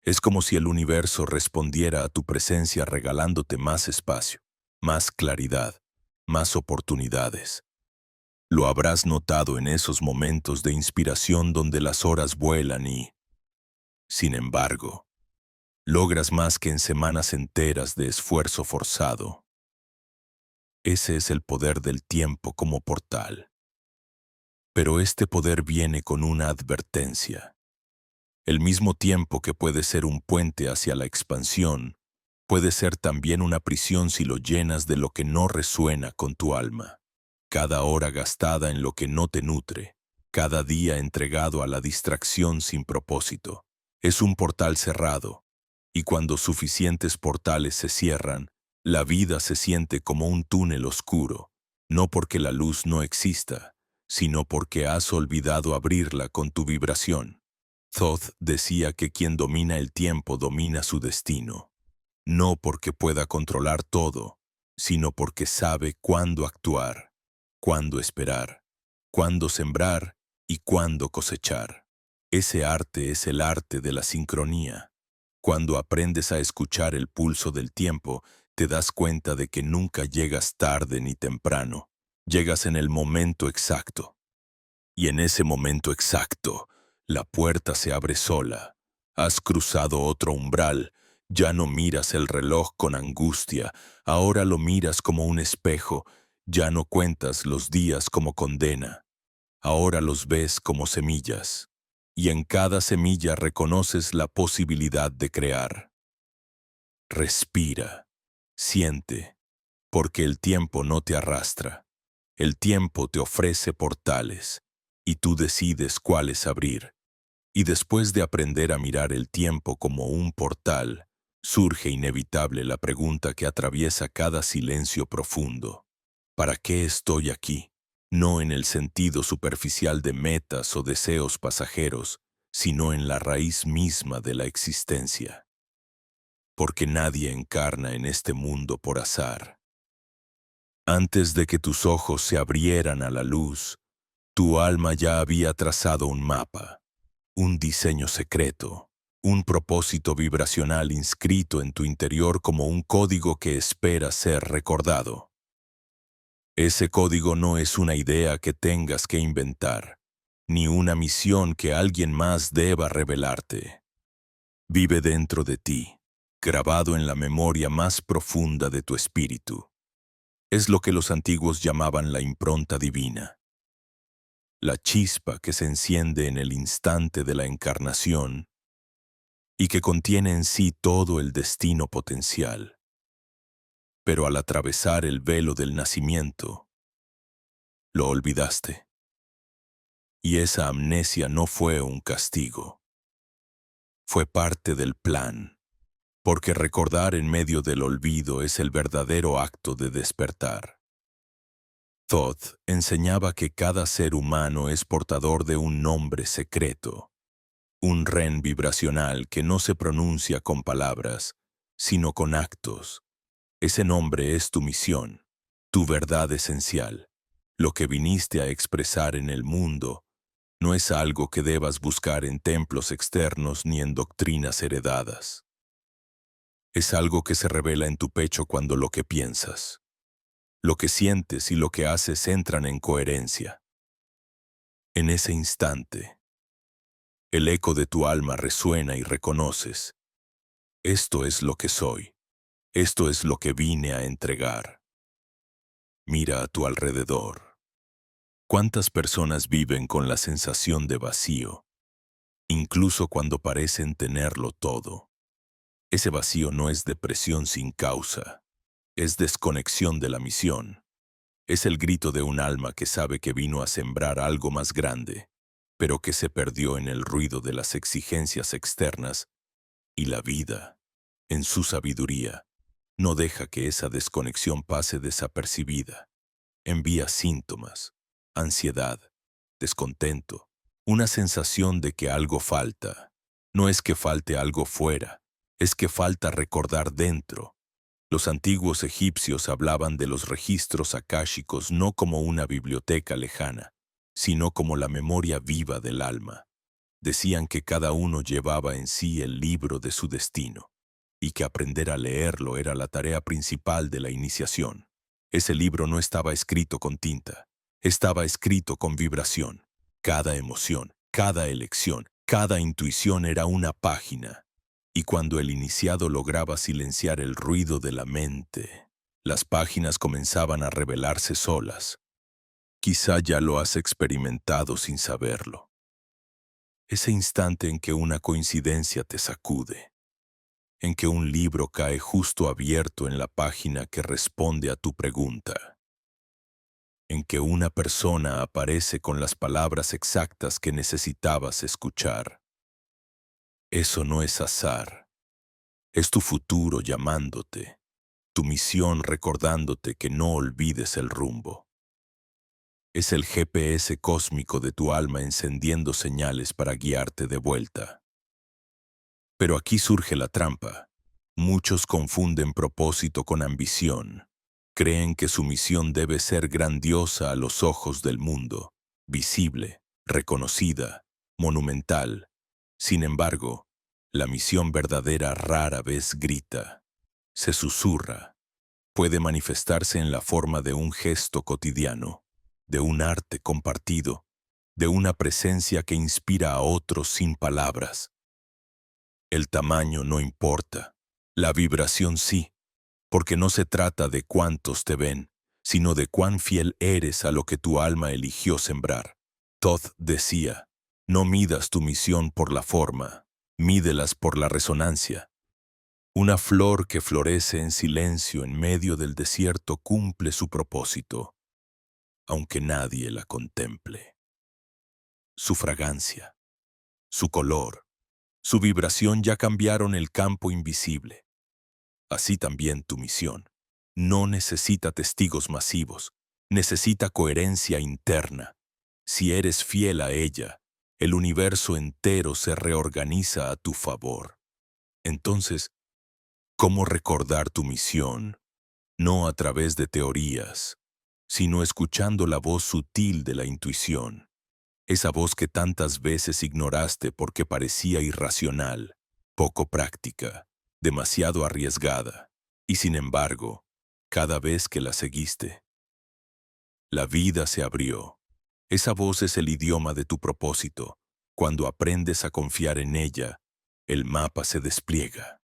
Es como si el universo respondiera a tu presencia regalándote más espacio, más claridad, más oportunidades. Lo habrás notado en esos momentos de inspiración donde las horas vuelan y, sin embargo, logras más que en semanas enteras de esfuerzo forzado. Ese es el poder del tiempo como portal. Pero este poder viene con una advertencia. El mismo tiempo que puede ser un puente hacia la expansión, puede ser también una prisión si lo llenas de lo que no resuena con tu alma. Cada hora gastada en lo que no te nutre, cada día entregado a la distracción sin propósito, es un portal cerrado, y cuando suficientes portales se cierran, la vida se siente como un túnel oscuro, no porque la luz no exista, sino porque has olvidado abrirla con tu vibración. Thoth decía que quien domina el tiempo domina su destino, no porque pueda controlar todo, sino porque sabe cuándo actuar, cuándo esperar, cuándo sembrar y cuándo cosechar. Ese arte es el arte de la sincronía. Cuando aprendes a escuchar el pulso del tiempo, te das cuenta de que nunca llegas tarde ni temprano. Llegas en el momento exacto. Y en ese momento exacto, la puerta se abre sola. Has cruzado otro umbral. Ya no miras el reloj con angustia. Ahora lo miras como un espejo. Ya no cuentas los días como condena. Ahora los ves como semillas. Y en cada semilla reconoces la posibilidad de crear. Respira. Siente. Porque el tiempo no te arrastra. El tiempo te ofrece portales. Y tú decides cuáles abrir. Y después de aprender a mirar el tiempo como un portal, surge inevitable la pregunta que atraviesa cada silencio profundo. ¿Para qué estoy aquí? No en el sentido superficial de metas o deseos pasajeros, sino en la raíz misma de la existencia. Porque nadie encarna en este mundo por azar. Antes de que tus ojos se abrieran a la luz, tu alma ya había trazado un mapa, un diseño secreto, un propósito vibracional inscrito en tu interior como un código que espera ser recordado. Ese código no es una idea que tengas que inventar, ni una misión que alguien más deba revelarte. Vive dentro de ti, grabado en la memoria más profunda de tu espíritu. Es lo que los antiguos llamaban la impronta divina. La chispa que se enciende en el instante de la encarnación y que contiene en sí todo el destino potencial. Pero al atravesar el velo del nacimiento, lo olvidaste. Y esa amnesia no fue un castigo. Fue parte del plan, porque recordar en medio del olvido es el verdadero acto de despertar. Thoth enseñaba que cada ser humano es portador de un nombre secreto, un ren vibracional que no se pronuncia con palabras, sino con actos. Ese nombre es tu misión, tu verdad esencial. Lo que viniste a expresar en el mundo no es algo que debas buscar en templos externos ni en doctrinas heredadas. Es algo que se revela en tu pecho cuando lo que piensas, lo que sientes y lo que haces entran en coherencia. En ese instante, el eco de tu alma resuena y reconoces: esto es lo que soy, esto es lo que vine a entregar. Mira a tu alrededor. ¿Cuántas personas viven con la sensación de vacío, incluso cuando parecen tenerlo todo? Ese vacío no es depresión sin causa, es desconexión de la misión. Es el grito de un alma que sabe que vino a sembrar algo más grande, pero que se perdió en el ruido de las exigencias externas, y la vida, en su sabiduría, no deja que esa desconexión pase desapercibida. Envía síntomas, ansiedad, descontento, una sensación de que algo falta. No es que falte algo fuera, es que falta recordar dentro. Los antiguos egipcios hablaban de los registros akáshicos no como una biblioteca lejana, sino como la memoria viva del alma. Decían que cada uno llevaba en sí el libro de su destino, y que aprender a leerlo era la tarea principal de la iniciación. Ese libro no estaba escrito con tinta, estaba escrito con vibración. Cada emoción, cada elección, cada intuición era una página. Y cuando el iniciado lograba silenciar el ruido de la mente, las páginas comenzaban a revelarse solas. Quizá ya lo has experimentado sin saberlo. Ese instante en que una coincidencia te sacude, en que un libro cae justo abierto en la página que responde a tu pregunta, en que una persona aparece con las palabras exactas que necesitabas escuchar. Eso no es azar, es tu futuro llamándote, tu misión recordándote que no olvides el rumbo. Es el GPS cósmico de tu alma encendiendo señales para guiarte de vuelta. Pero aquí surge la trampa. Muchos confunden propósito con ambición. Creen que su misión debe ser grandiosa a los ojos del mundo, visible, reconocida, monumental. Sin embargo, la misión verdadera rara vez grita, se susurra, puede manifestarse en la forma de un gesto cotidiano, de un arte compartido, de una presencia que inspira a otros sin palabras. El tamaño no importa, la vibración sí, porque no se trata de cuántos te ven, sino de cuán fiel eres a lo que tu alma eligió sembrar. Todd decía, no midas tu misión por la forma, mídelas por la resonancia. Una flor que florece en silencio en medio del desierto cumple su propósito, aunque nadie la contemple. Su fragancia, su color, su vibración ya cambiaron el campo invisible. Así también tu misión. No necesita testigos masivos, necesita coherencia interna. Si eres fiel a ella, el universo entero se reorganiza a tu favor. Entonces, ¿cómo recordar tu misión? No a través de teorías, sino escuchando la voz sutil de la intuición. Esa voz que tantas veces ignoraste porque parecía irracional, poco práctica, demasiado arriesgada. Y sin embargo, cada vez que la seguiste, la vida se abrió. Esa voz es el idioma de tu propósito. Cuando aprendes a confiar en ella, el mapa se despliega.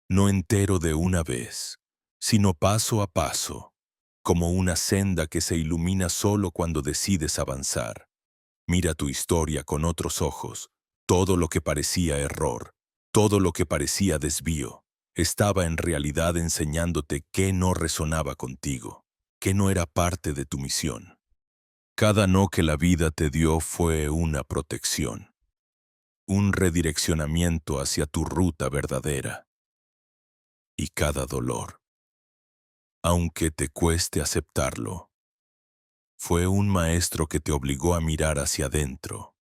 No entero de una vez, sino paso a paso, como una senda que se ilumina solo cuando decides avanzar. Mira tu historia con otros ojos. Todo lo que parecía error, todo lo que parecía desvío, estaba en realidad enseñándote qué no resonaba contigo, qué no era parte de tu misión. Cada no que la vida te dio fue una protección, un redireccionamiento hacia tu ruta verdadera. Y cada dolor, aunque te cueste aceptarlo, fue un maestro que te obligó a mirar hacia adentro.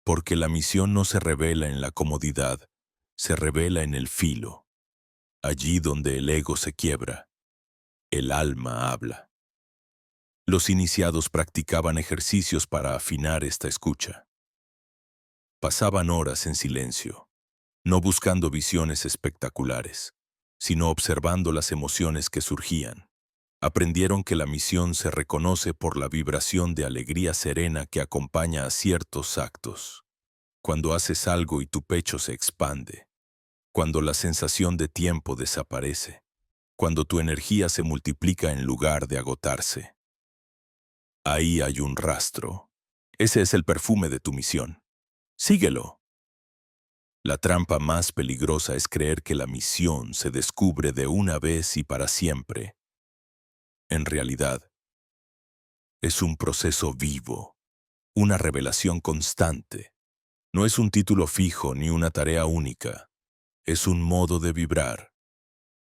Porque la misión no se revela en la comodidad, se revela en el filo. Allí donde el ego se quiebra, el alma habla. Los iniciados practicaban ejercicios para afinar esta escucha. Pasaban horas en silencio, no buscando visiones espectaculares, sino observando las emociones que surgían. Aprendieron que la misión se reconoce por la vibración de alegría serena que acompaña a ciertos actos. Cuando haces algo y tu pecho se expande, cuando la sensación de tiempo desaparece, cuando tu energía se multiplica en lugar de agotarse. Ahí hay un rastro. Ese es el perfume de tu misión. Síguelo. La trampa más peligrosa es creer que la misión se descubre de una vez y para siempre. En realidad, Es un proceso vivo, una revelación constante. No es un título fijo ni una tarea única. Es un modo de vibrar.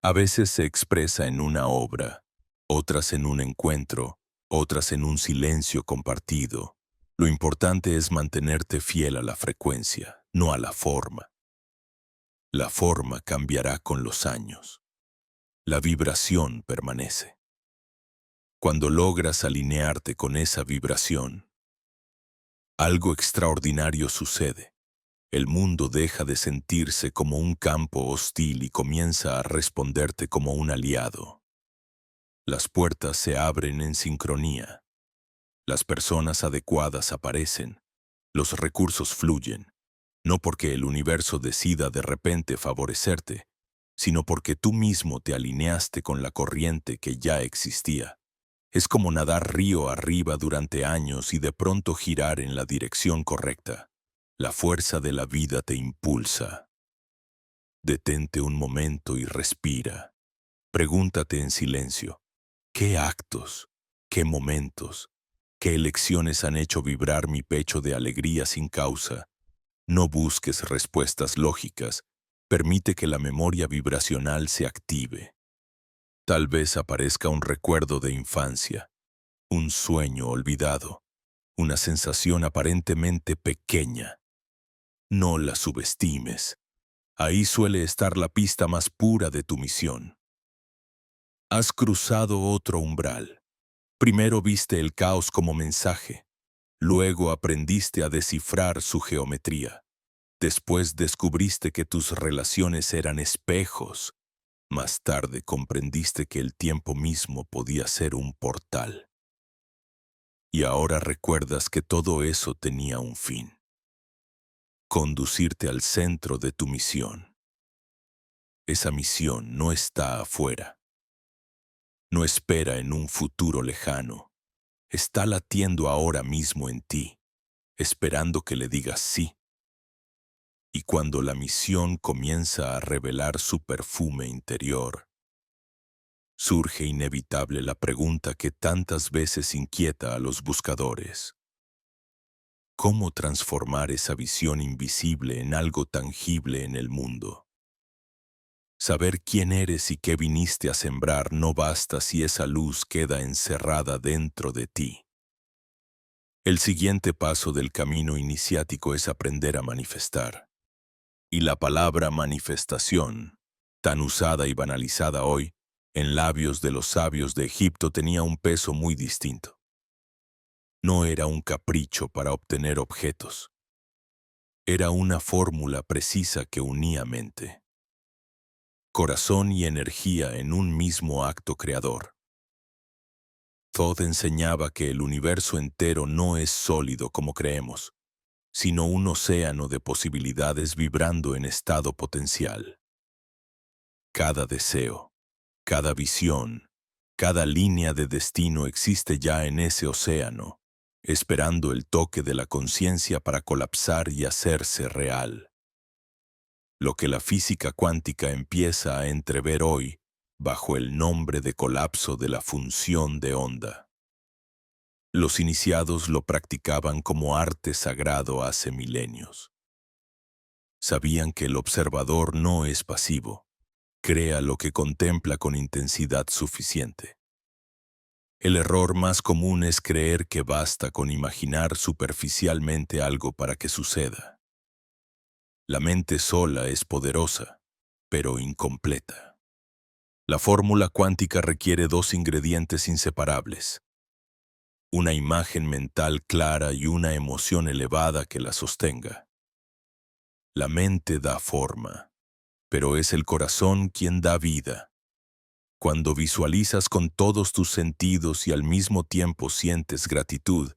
A veces se expresa en una obra, otras en un encuentro, otras en un silencio compartido. Lo importante es mantenerte fiel a la frecuencia, no a la forma. La forma cambiará con los años. La vibración permanece. Cuando logras alinearte con esa vibración, algo extraordinario sucede. El mundo deja de sentirse como un campo hostil y comienza a responderte como un aliado. Las puertas se abren en sincronía. Las personas adecuadas aparecen. Los recursos fluyen. No porque el universo decida de repente favorecerte, sino porque tú mismo te alineaste con la corriente que ya existía. Es como nadar río arriba durante años y de pronto girar en la dirección correcta. La fuerza de la vida te impulsa. Detente un momento y respira. Pregúntate en silencio, ¿qué actos, qué momentos, qué elecciones han hecho vibrar mi pecho de alegría sin causa? No busques respuestas lógicas. Permite que la memoria vibracional se active. Tal vez aparezca un recuerdo de infancia, un sueño olvidado, una sensación aparentemente pequeña. No la subestimes. Ahí suele estar la pista más pura de tu misión. Has cruzado otro umbral. Primero viste el caos como mensaje. Luego aprendiste a descifrar su geometría. Después descubriste que tus relaciones eran espejos. Más tarde comprendiste que el tiempo mismo podía ser un portal. Y ahora recuerdas que todo eso tenía un fin. Conducirte al centro de tu misión. Esa misión no está afuera. No espera en un futuro lejano. Está latiendo ahora mismo en ti, esperando que le digas sí. Y cuando la misión comienza a revelar su perfume interior, surge inevitable la pregunta que tantas veces inquieta a los buscadores. ¿Cómo transformar esa visión invisible en algo tangible en el mundo? Saber quién eres y qué viniste a sembrar no basta si esa luz queda encerrada dentro de ti. El siguiente paso del camino iniciático es aprender a manifestar. Y la palabra manifestación, tan usada y banalizada hoy, en labios de los sabios de Egipto tenía un peso muy distinto. No era un capricho para obtener objetos. Era una fórmula precisa que unía mente, corazón y energía en un mismo acto creador. Thoth enseñaba que el universo entero no es sólido como creemos, sino un océano de posibilidades vibrando en estado potencial. Cada deseo, cada visión, cada línea de destino existe ya en ese océano, esperando el toque de la conciencia para colapsar y hacerse real. Lo que la física cuántica empieza a entrever hoy bajo el nombre de colapso de la función de onda. Los iniciados lo practicaban como arte sagrado hace milenios. Sabían que el observador no es pasivo, crea lo que contempla con intensidad suficiente. El error más común es creer que basta con imaginar superficialmente algo para que suceda. La mente sola es poderosa, pero incompleta. La fórmula cuántica requiere dos ingredientes inseparables: una imagen mental clara y una emoción elevada que la sostenga. La mente da forma, pero es el corazón quien da vida. Cuando visualizas con todos tus sentidos y al mismo tiempo sientes gratitud,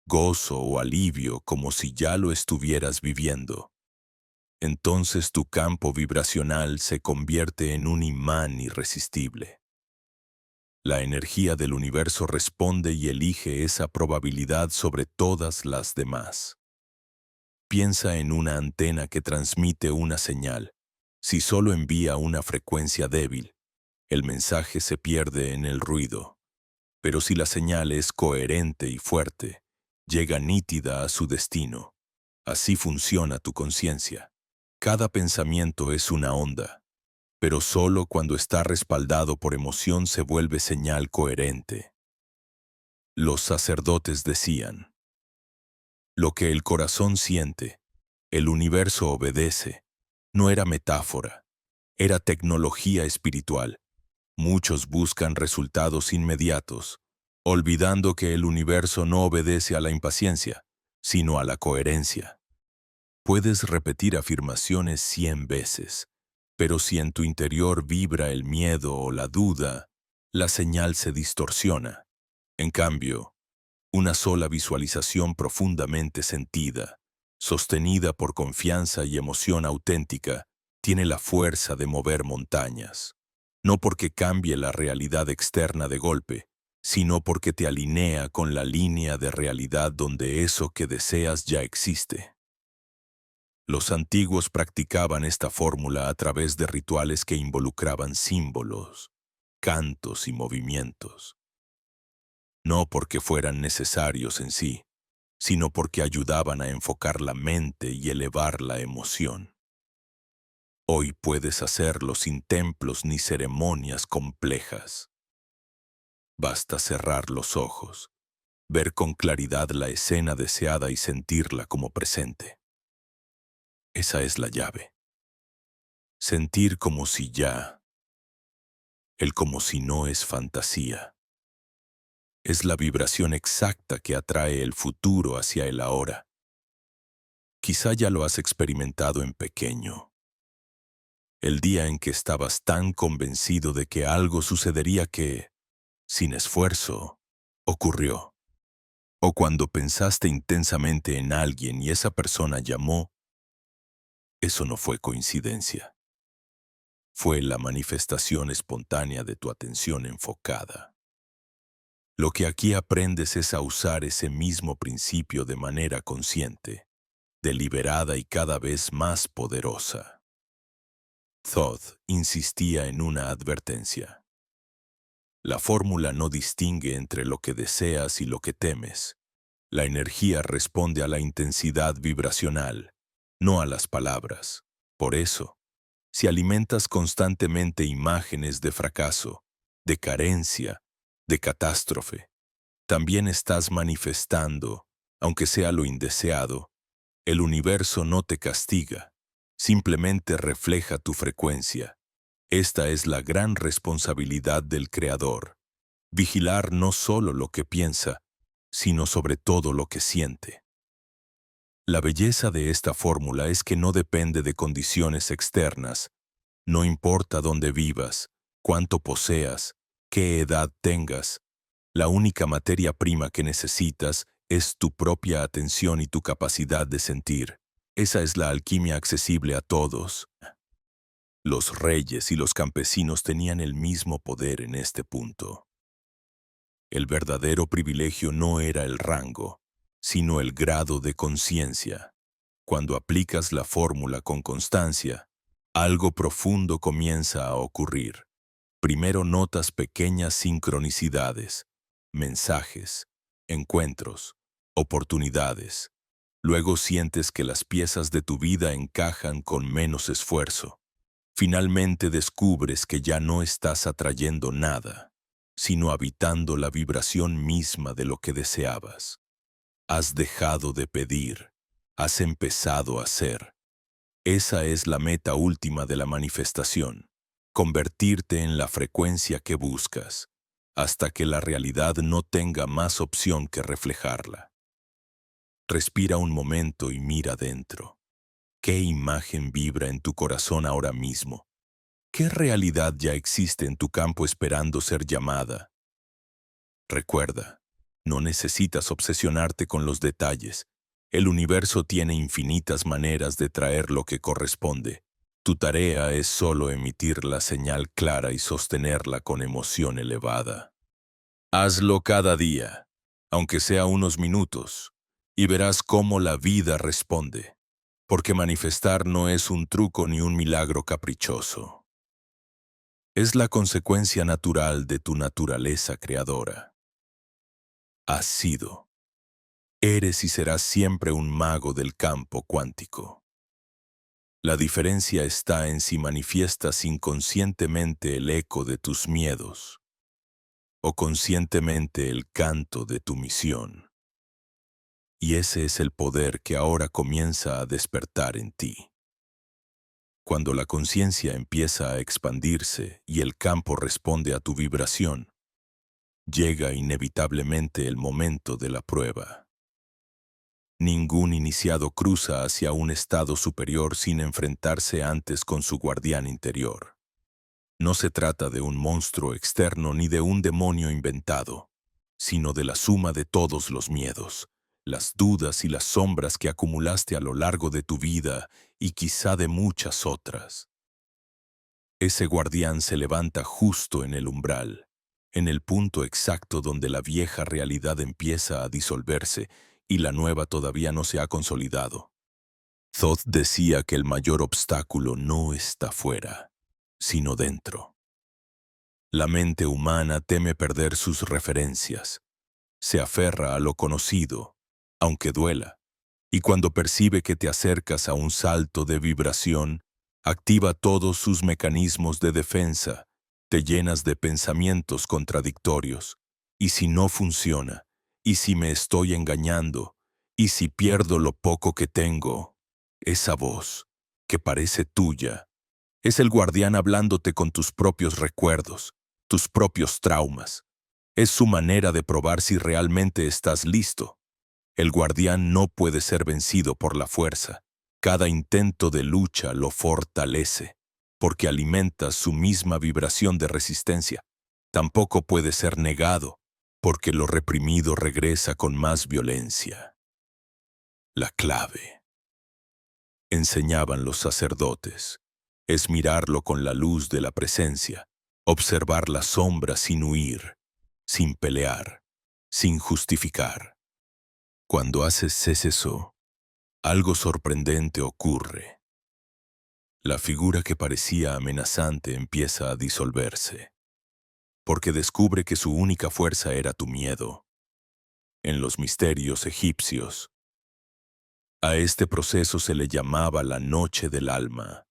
gozo o alivio como si ya lo estuvieras viviendo, entonces tu campo vibracional se convierte en un imán irresistible. La energía del universo responde y elige esa probabilidad sobre todas las demás. Piensa en una antena que transmite una señal. Si solo envía una frecuencia débil, el mensaje se pierde en el ruido. Pero si la señal es coherente y fuerte, llega nítida a su destino. Así funciona tu conciencia. Cada pensamiento es una onda, pero solo cuando está respaldado por emoción se vuelve señal coherente. Los sacerdotes decían: lo que el corazón siente, el universo obedece. No era metáfora, era tecnología espiritual. Muchos buscan resultados inmediatos, olvidando que el universo no obedece a la impaciencia, sino a la coherencia. Puedes repetir afirmaciones 100 veces, pero si en tu interior vibra el miedo o la duda, la señal se distorsiona. En cambio, una sola visualización profundamente sentida, sostenida por confianza y emoción auténtica, tiene la fuerza de mover montañas. No porque cambie la realidad externa de golpe, sino porque te alinea con la línea de realidad donde eso que deseas ya existe. Los antiguos practicaban esta fórmula a través de rituales que involucraban símbolos, cantos y movimientos. No porque fueran necesarios en sí, sino porque ayudaban a enfocar la mente y elevar la emoción. Hoy puedes hacerlo sin templos ni ceremonias complejas. Basta cerrar los ojos, ver con claridad la escena deseada y sentirla como presente. Esa es la llave. Sentir como si ya, el como si no es fantasía. Es la vibración exacta que atrae el futuro hacia el ahora. Quizá ya lo has experimentado en pequeño. El día en que estabas tan convencido de que algo sucedería que, sin esfuerzo, ocurrió. O cuando pensaste intensamente en alguien y esa persona llamó, eso no fue coincidencia. Fue la manifestación espontánea de tu atención enfocada. Lo que aquí aprendes es a usar ese mismo principio de manera consciente, deliberada y cada vez más poderosa. Thoth insistía en una advertencia. La fórmula no distingue entre lo que deseas y lo que temes. La energía responde a la intensidad vibracional, no a las palabras. Por eso, si alimentas constantemente imágenes de fracaso, de carencia, de catástrofe, también estás manifestando, aunque sea lo indeseado. El universo no te castiga, simplemente refleja tu frecuencia. Esta es la gran responsabilidad del Creador: vigilar no solo lo que piensa, sino sobre todo lo que siente. La belleza de esta fórmula es que no depende de condiciones externas. No importa dónde vivas, cuánto poseas, qué edad tengas. La única materia prima que necesitas es tu propia atención y tu capacidad de sentir. Esa es la alquimia accesible a todos. Los reyes y los campesinos tenían el mismo poder en este punto. El verdadero privilegio no era el rango, sino el grado de conciencia. Cuando aplicas la fórmula con constancia, algo profundo comienza a ocurrir. Primero notas pequeñas sincronicidades, mensajes, encuentros, oportunidades. Luego sientes que las piezas de tu vida encajan con menos esfuerzo. Finalmente descubres que ya no estás atrayendo nada, sino habitando la vibración misma de lo que deseabas. Has dejado de pedir, has empezado a ser. Esa es la meta última de la manifestación: convertirte en la frecuencia que buscas, hasta que la realidad no tenga más opción que reflejarla. Respira un momento y mira dentro. ¿Qué imagen vibra en tu corazón ahora mismo? ¿Qué realidad ya existe en tu campo esperando ser llamada? Recuerda, no necesitas obsesionarte con los detalles. El universo tiene infinitas maneras de traer lo que corresponde. Tu tarea es solo emitir la señal clara y sostenerla con emoción elevada. Hazlo cada día, aunque sea unos minutos, y verás cómo la vida responde, porque manifestar no es un truco ni un milagro caprichoso. Es la consecuencia natural de tu naturaleza creadora. Has sido, eres y serás siempre un mago del campo cuántico. La diferencia está en si manifiestas inconscientemente el eco de tus miedos o conscientemente el canto de tu misión. Y ese es el poder que ahora comienza a despertar en ti. Cuando la conciencia empieza a expandirse y el campo responde a tu vibración, llega inevitablemente el momento de la prueba. Ningún iniciado cruza hacia un estado superior sin enfrentarse antes con su guardián interior. No se trata de un monstruo externo ni de un demonio inventado, sino de la suma de todos los miedos, las dudas y las sombras que acumulaste a lo largo de tu vida y quizá de muchas otras. Ese guardián se levanta justo en el umbral, en el punto exacto donde la vieja realidad empieza a disolverse y la nueva todavía no se ha consolidado. Thoth decía que el mayor obstáculo no está fuera, sino dentro. La mente humana teme perder sus referencias, se aferra a lo conocido, aunque duela, y cuando percibe que te acercas a un salto de vibración, activa todos sus mecanismos de defensa, te llenas de pensamientos contradictorios, y si no funciona, y si me estoy engañando, y si pierdo lo poco que tengo, esa voz, que parece tuya, es el guardián hablándote con tus propios recuerdos, tus propios traumas. Es su manera de probar si realmente estás listo. El guardián no puede ser vencido por la fuerza. Cada intento de lucha lo fortalece, porque alimenta su misma vibración de resistencia. Tampoco puede ser negado, porque lo reprimido regresa con más violencia. La clave, enseñaban los sacerdotes, es mirarlo con la luz de la presencia, observar la sombra sin huir, sin pelear, sin justificar. Cuando haces eso, algo sorprendente ocurre. La figura que parecía amenazante empieza a disolverse, porque descubre que su única fuerza era tu miedo. En los misterios egipcios, a este proceso se le llamaba la noche del alma.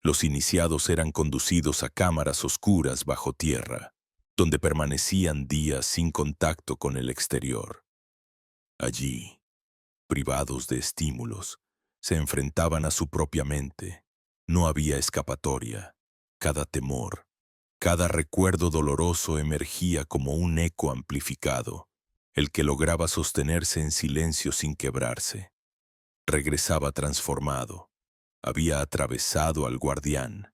Los iniciados eran conducidos a cámaras oscuras bajo tierra, donde permanecían días sin contacto con el exterior. Allí, privados de estímulos, se enfrentaban a su propia mente. No había escapatoria. Cada temor, cada recuerdo doloroso emergía como un eco amplificado, el que lograba sostenerse en silencio sin quebrarse. Regresaba transformado. Había atravesado al guardián.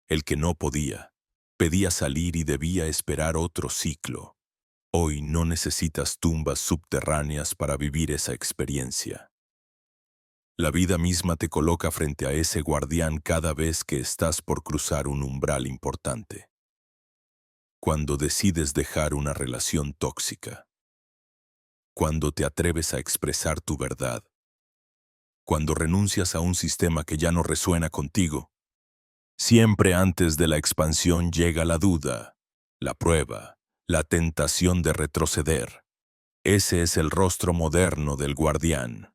El que no podía, pedía salir y debía esperar otro ciclo. Hoy no necesitas tumbas subterráneas para vivir esa experiencia. La vida misma te coloca frente a ese guardián cada vez que estás por cruzar un umbral importante. Cuando decides dejar una relación tóxica. Cuando te atreves a expresar tu verdad. Cuando renuncias a un sistema que ya no resuena contigo. Siempre antes de la expansión llega la duda, la prueba, la tentación de retroceder. Ese es el rostro moderno del guardián.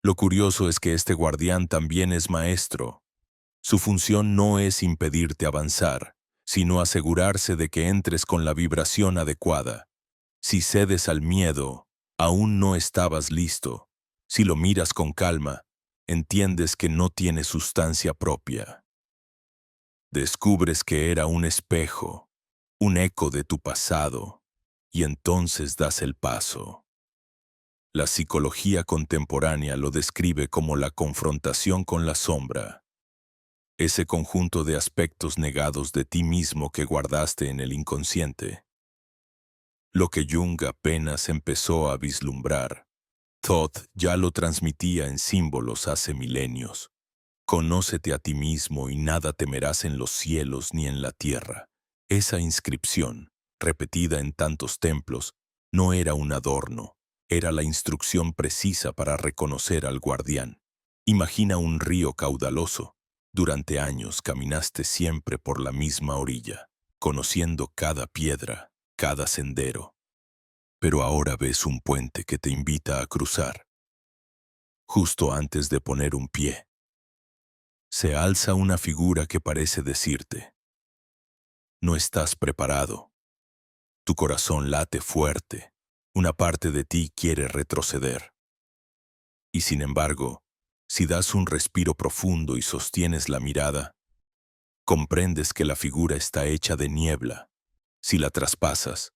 Lo curioso es que este guardián también es maestro. Su función no es impedirte avanzar, sino asegurarse de que entres con la vibración adecuada. Si cedes al miedo, aún no estabas listo. Si lo miras con calma, entiendes que no tiene sustancia propia. Descubres que era un espejo, un eco de tu pasado, y entonces das el paso. La psicología contemporánea lo describe como la confrontación con la sombra, ese conjunto de aspectos negados de ti mismo que guardaste en el inconsciente. Lo que Jung apenas empezó a vislumbrar, Thoth ya lo transmitía en símbolos hace milenios. Conócete a ti mismo y nada temerás en los cielos ni en la tierra. Esa inscripción, repetida en tantos templos, no era un adorno, era la instrucción precisa para reconocer al guardián. Imagina un río caudaloso. Durante años caminaste siempre por la misma orilla, conociendo cada piedra, cada sendero. pero ahora ves un puente que te invita a cruzar. Justo antes de poner un pie, se alza una figura que parece decirte, no estás preparado. Tu corazón late fuerte, una parte de ti quiere retroceder. Y sin embargo, si das un respiro profundo y sostienes la mirada, comprendes que la figura está hecha de niebla. Si la traspasas,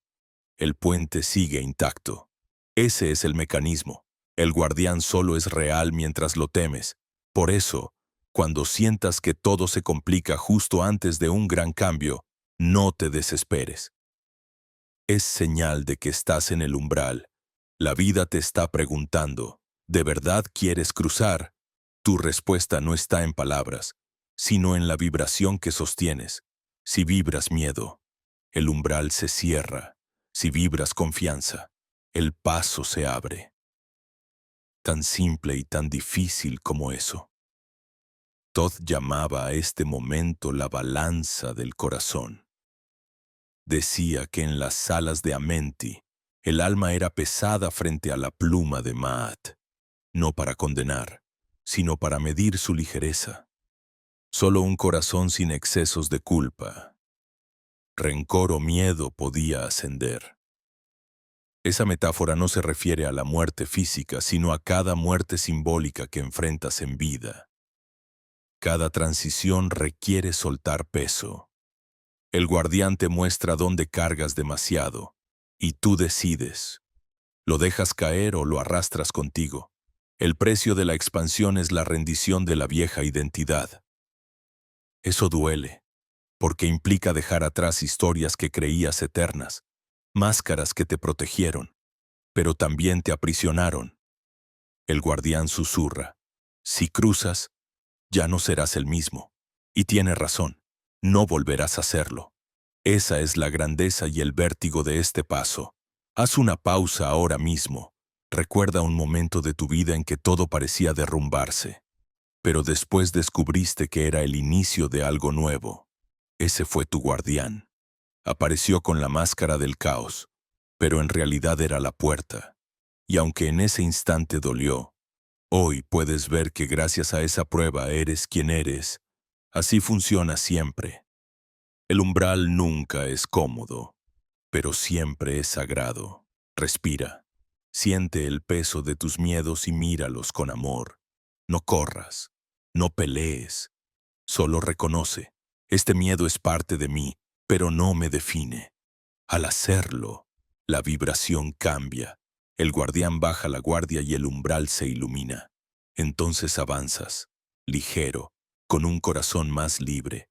el puente sigue intacto. Ese es el mecanismo. El guardián solo es real mientras lo temes. Por eso, cuando sientas que todo se complica justo antes de un gran cambio, no te desesperes. Es señal de que estás en el umbral. La vida te está preguntando, ¿de verdad quieres cruzar? Tu respuesta no está en palabras, sino en la vibración que sostienes. Si vibras miedo, el umbral se cierra. Si vibras confianza, el paso se abre. Tan simple y tan difícil como eso. Todd llamaba a este momento la balanza del corazón. Decía que en las salas de Amenti, el alma era pesada frente a la pluma de Maat, no para condenar, sino para medir su ligereza. Solo un corazón sin excesos de culpa, rencor o miedo podía ascender. Esa metáfora no se refiere a la muerte física, sino a cada muerte simbólica que enfrentas en vida. Cada transición requiere soltar peso. El guardián te muestra dónde cargas demasiado, y tú decides. ¿Lo dejas caer o lo arrastras contigo? El precio de la expansión es la rendición de la vieja identidad. Eso duele, porque implica dejar atrás historias que creías eternas, máscaras que te protegieron, pero también te aprisionaron. El guardián susurra, si cruzas, ya no serás el mismo. Y tiene razón, no volverás a serlo. Esa es la grandeza y el vértigo de este paso. Haz una pausa ahora mismo. Recuerda un momento de tu vida en que todo parecía derrumbarse, pero después descubriste que era el inicio de algo nuevo. Ese fue tu guardián. Apareció con la máscara del caos, pero en realidad era la puerta. Y aunque en ese instante dolió, hoy puedes ver que gracias a esa prueba eres quien eres. Así funciona siempre. El umbral nunca es cómodo, pero siempre es sagrado. Respira. Siente el peso de tus miedos y míralos con amor. No corras, no pelees. Solo reconoce, este miedo es parte de mí, pero no me define. Al hacerlo, la vibración cambia. El guardián baja la guardia y el umbral se ilumina. Entonces avanzas, ligero, con un corazón más libre.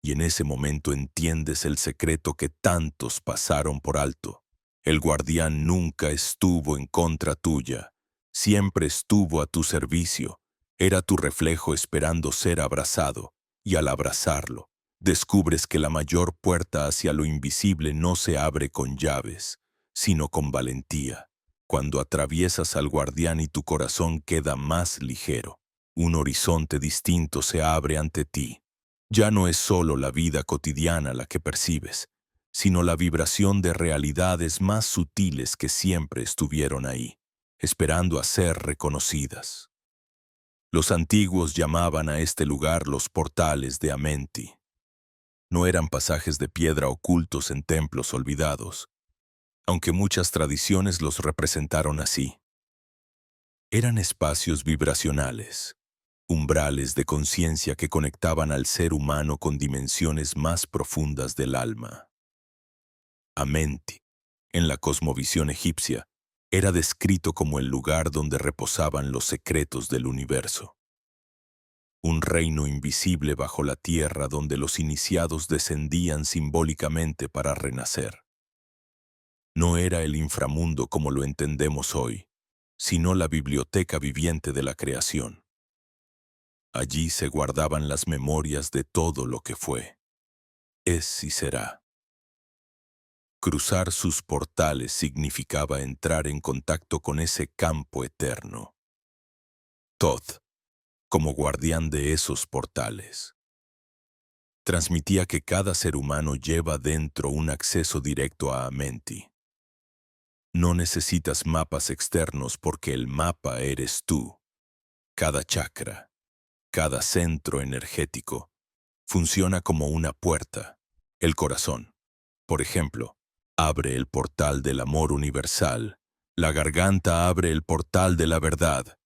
Y en ese momento entiendes el secreto que tantos pasaron por alto. El guardián nunca estuvo en contra tuya, siempre estuvo a tu servicio. Era tu reflejo esperando ser abrazado, y al abrazarlo, descubres que la mayor puerta hacia lo invisible no se abre con llaves, sino con valentía. Cuando atraviesas al guardián y tu corazón queda más ligero, un horizonte distinto se abre ante ti. Ya no es solo la vida cotidiana la que percibes, sino la vibración de realidades más sutiles que siempre estuvieron ahí, esperando a ser reconocidas. Los antiguos llamaban a este lugar los portales de Amenti. No eran pasajes de piedra ocultos en templos olvidados, aunque muchas tradiciones los representaron así. Eran espacios vibracionales, umbrales de conciencia que conectaban al ser humano con dimensiones más profundas del alma. Amenti, en la cosmovisión egipcia, era descrito como el lugar donde reposaban los secretos del universo. Un reino invisible bajo la tierra donde los iniciados descendían simbólicamente para renacer. No era el inframundo como lo entendemos hoy, sino la biblioteca viviente de la creación. Allí se guardaban las memorias de todo lo que fue, es y será. Cruzar sus portales significaba entrar en contacto con ese campo eterno. Todd, como guardián de esos portales, transmitía que cada ser humano lleva dentro un acceso directo a Amenti. No necesitas mapas externos porque el mapa eres tú. Cada chakra, cada centro energético, funciona como una puerta. El corazón, por ejemplo, abre el portal del amor universal. La garganta abre el portal de la verdad.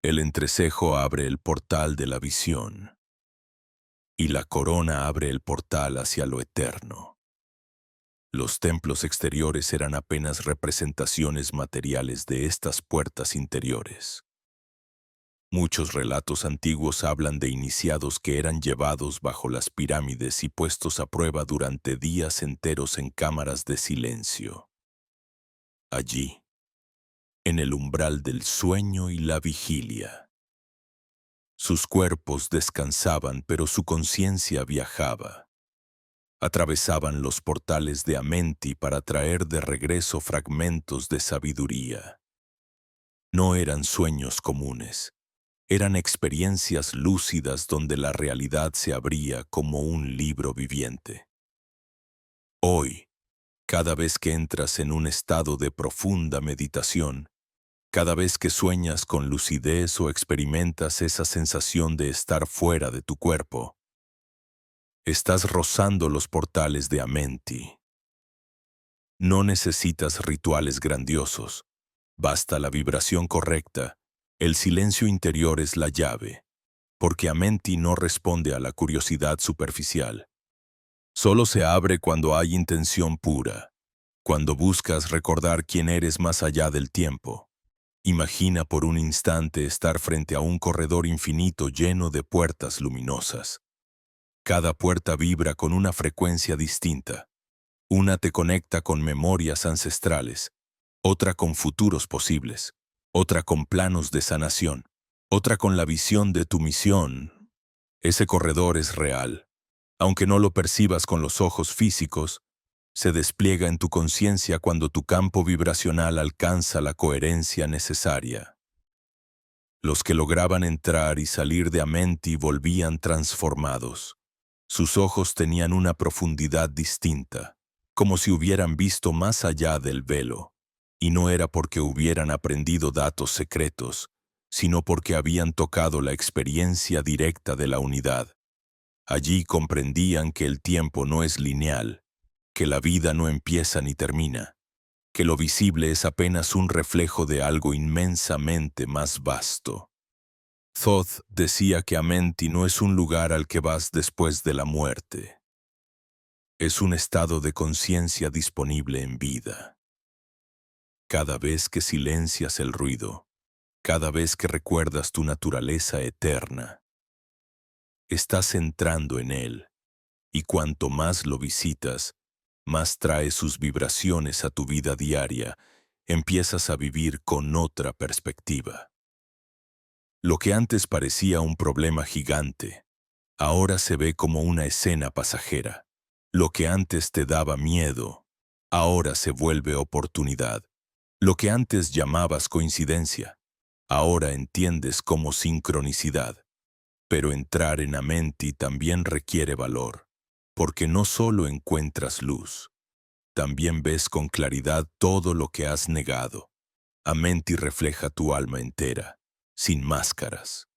El entrecejo abre el portal de la visión. Y la corona abre el portal hacia lo eterno. Los templos exteriores eran apenas representaciones materiales de estas puertas interiores. Muchos relatos antiguos hablan de iniciados que eran llevados bajo las pirámides y puestos a prueba durante días enteros en cámaras de silencio. Allí, en el umbral del sueño y la vigilia. Sus cuerpos descansaban, pero su conciencia viajaba. Atravesaban los portales de Amenti para traer de regreso fragmentos de sabiduría. No eran sueños comunes. Eran experiencias lúcidas donde la realidad se abría como un libro viviente. Hoy, cada vez que entras en un estado de profunda meditación, cada vez que sueñas con lucidez o experimentas esa sensación de estar fuera de tu cuerpo, estás rozando los portales de Amenti. No necesitas rituales grandiosos, basta la vibración correcta. El silencio interior es la llave, porque Amenti no responde a la curiosidad superficial. Solo se abre cuando hay intención pura, cuando buscas recordar quién eres más allá del tiempo. Imagina por un instante estar frente a un corredor infinito lleno de puertas luminosas. Cada puerta vibra con una frecuencia distinta. Una te conecta con memorias ancestrales, otra con futuros posibles, otra con planos de sanación, otra con la visión de tu misión. Ese corredor es real. Aunque no lo percibas con los ojos físicos, se despliega en tu conciencia cuando tu campo vibracional alcanza la coherencia necesaria. Los que lograban entrar y salir de Amenti volvían transformados. Sus ojos tenían una profundidad distinta, como si hubieran visto más allá del velo, y no era porque hubieran aprendido datos secretos, sino porque habían tocado la experiencia directa de la unidad. Allí comprendían que el tiempo no es lineal, que la vida no empieza ni termina, que lo visible es apenas un reflejo de algo inmensamente más vasto. Thoth decía que Amenti no es un lugar al que vas después de la muerte. Es un estado de conciencia disponible en vida. Cada vez que silencias el ruido, cada vez que recuerdas tu naturaleza eterna, estás entrando en él, y cuanto más lo visitas, más trae sus vibraciones a tu vida diaria, empiezas a vivir con otra perspectiva. Lo que antes parecía un problema gigante, ahora se ve como una escena pasajera. Lo que antes te daba miedo, ahora se vuelve oportunidad. Lo que antes llamabas coincidencia, ahora entiendes como sincronicidad. Pero entrar en Amenti también requiere valor, porque no solo encuentras luz, también ves con claridad todo lo que has negado. Amenti refleja tu alma entera, sin máscaras.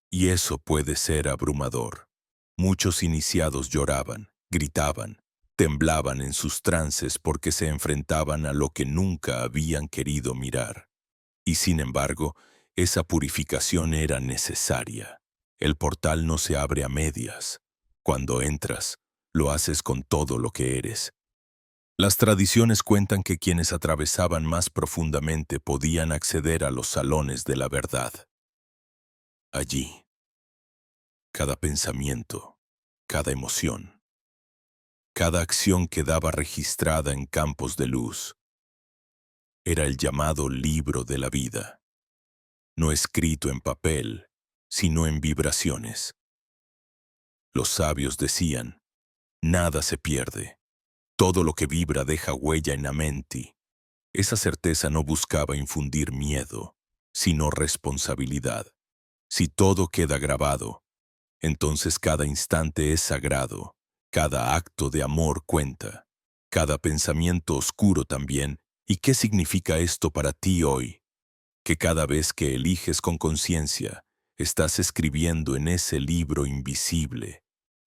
Y eso puede ser abrumador. Muchos iniciados lloraban, gritaban, temblaban en sus trances porque se enfrentaban a lo que nunca habían querido mirar. Y sin embargo, esa purificación era necesaria. El portal no se abre a medias. Cuando entras, lo haces con todo lo que eres. Las tradiciones cuentan que quienes atravesaban más profundamente podían acceder a los salones de la verdad. Allí, cada pensamiento, cada emoción, cada acción quedaba registrada en campos de luz. Era el llamado libro de la vida, no escrito en papel, sino en vibraciones. Los sabios decían, nada se pierde, todo lo que vibra deja huella en Amenti. Esa certeza no buscaba infundir miedo, sino responsabilidad. Si todo queda grabado, entonces cada instante es sagrado, cada acto de amor cuenta, cada pensamiento oscuro también, ¿Y qué significa esto para ti hoy? Que cada vez que eliges con conciencia, estás escribiendo en ese libro invisible,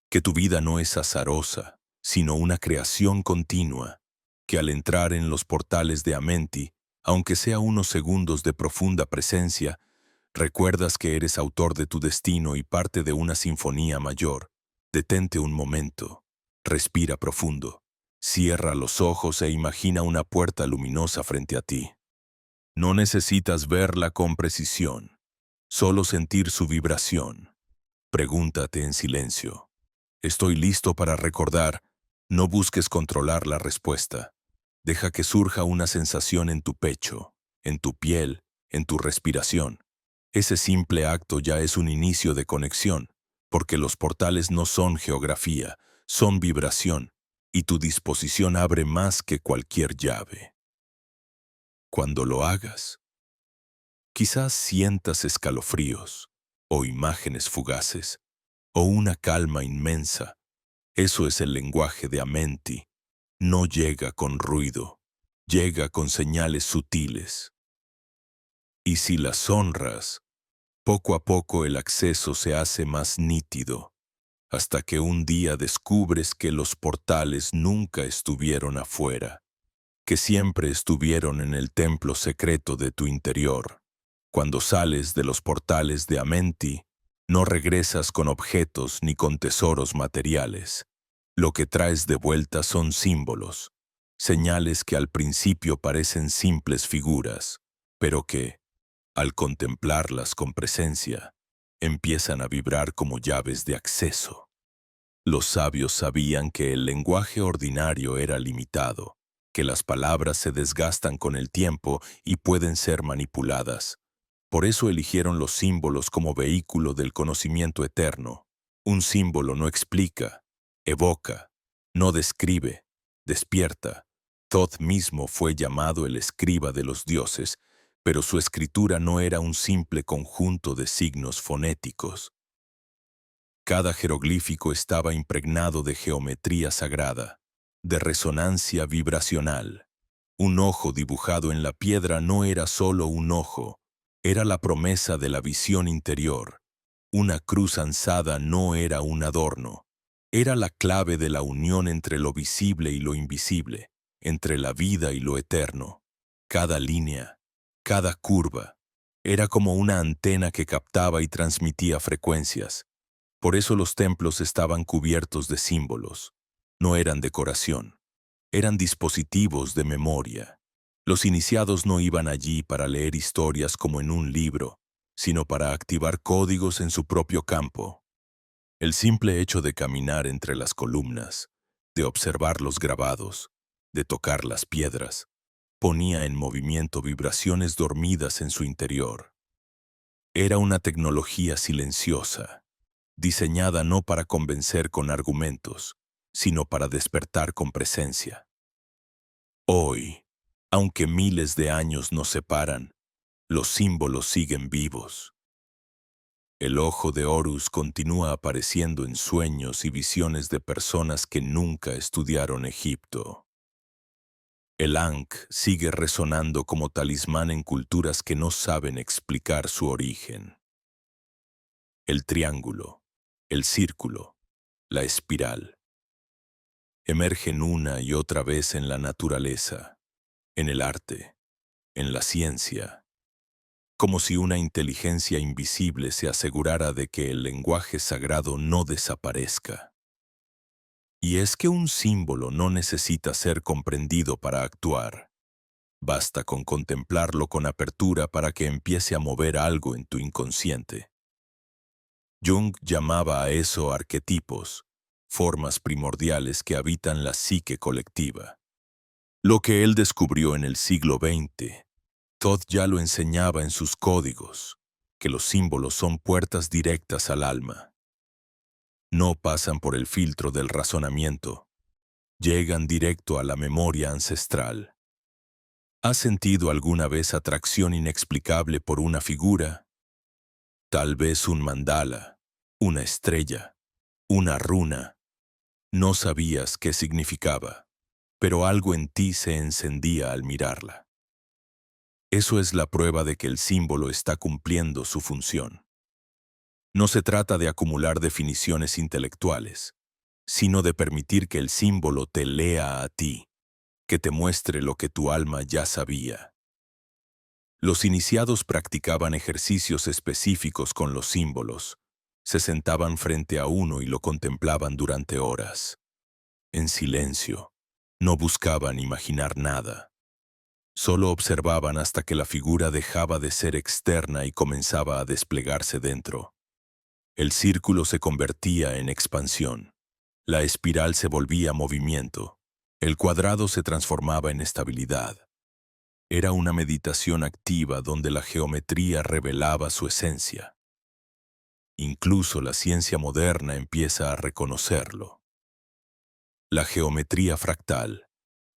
que tu vida no es azarosa, sino una creación continua, que al entrar en los portales de Amenti, aunque sea unos segundos de profunda presencia, recuerdas que eres autor de tu destino y parte de una sinfonía mayor. Detente un momento, respira profundo, cierra los ojos e imagina una puerta luminosa frente a ti. No necesitas verla con precisión, solo sentir su vibración. Pregúntate en silencio. ¿Estoy listo para recordar? No busques controlar la respuesta. Deja que surja una sensación en tu pecho, en tu piel, en tu respiración. Ese simple acto ya es un inicio de conexión, porque los portales no son geografía, son vibración, y tu disposición abre más que cualquier llave. Cuando lo hagas, quizás sientas escalofríos, o imágenes fugaces, o una calma inmensa. Eso es el lenguaje de Amenti. No llega con ruido, llega con señales sutiles. Y si las honras, poco a poco el acceso se hace más nítido, hasta que un día descubres que los portales nunca estuvieron afuera, que siempre estuvieron en el templo secreto de tu interior. Cuando sales de los portales de Amenti, no regresas con objetos ni con tesoros materiales. Lo que traes de vuelta son símbolos, señales que al principio parecen simples figuras, pero que, al contemplarlas con presencia, empiezan a vibrar como llaves de acceso. Los sabios sabían que el lenguaje ordinario era limitado, que las palabras se desgastan con el tiempo y pueden ser manipuladas. Por eso eligieron los símbolos como vehículo del conocimiento eterno. Un símbolo no explica, evoca, no describe, despierta. Thoth mismo fue llamado el escriba de los dioses, pero su escritura no era un simple conjunto de signos fonéticos. Cada jeroglífico estaba impregnado de geometría sagrada, de resonancia vibracional. Un ojo dibujado en la piedra no era solo un ojo, era la promesa de la visión interior. Una cruz ansada no era un adorno, era la clave de la unión entre lo visible y lo invisible, entre la vida y lo eterno. Cada línea, cada curva, era como una antena que captaba y transmitía frecuencias. Por eso los templos estaban cubiertos de símbolos. No eran decoración, eran dispositivos de memoria. Los iniciados no iban allí para leer historias como en un libro, sino para activar códigos en su propio campo. El simple hecho de caminar entre las columnas, de observar los grabados, de tocar las piedras, ponía en movimiento vibraciones dormidas en su interior. Era una tecnología silenciosa, diseñada no para convencer con argumentos, sino para despertar con presencia. Hoy, aunque miles de años nos separan, los símbolos siguen vivos. El ojo de Horus continúa apareciendo en sueños y visiones de personas que nunca estudiaron Egipto. El Ankh sigue resonando como talismán en culturas que no saben explicar su origen. El triángulo, el círculo, la espiral, emergen una y otra vez en la naturaleza, en el arte, en la ciencia, como si una inteligencia invisible se asegurara de que el lenguaje sagrado no desaparezca. Y es que un símbolo no necesita ser comprendido para actuar. Basta con contemplarlo con apertura para que empiece a mover algo en tu inconsciente. Jung llamaba a eso arquetipos, formas primordiales que habitan la psique colectiva. Lo que él descubrió en el siglo XX, Thoth ya lo enseñaba en sus códigos, que los símbolos son puertas directas al alma. No pasan por el filtro del razonamiento, llegan directo a la memoria ancestral. ¿Has sentido alguna vez atracción inexplicable por una figura? Tal vez un mandala, una estrella, una runa. No sabías qué significaba. pero algo en ti se encendía al mirarla. Eso es la prueba de que el símbolo está cumpliendo su función. No se trata de acumular definiciones intelectuales, sino de permitir que el símbolo te lea a ti, que te muestre lo que tu alma ya sabía. Los iniciados practicaban ejercicios específicos con los símbolos. Se sentaban frente a uno y lo contemplaban durante horas. En silencio. No buscaban imaginar nada. Solo observaban hasta que la figura dejaba de ser externa y comenzaba a desplegarse dentro. El círculo se convertía en expansión. La espiral se volvía movimiento. El cuadrado se transformaba en estabilidad. Era una meditación activa donde la geometría revelaba su esencia. Incluso la ciencia moderna empieza a reconocerlo. La geometría fractal,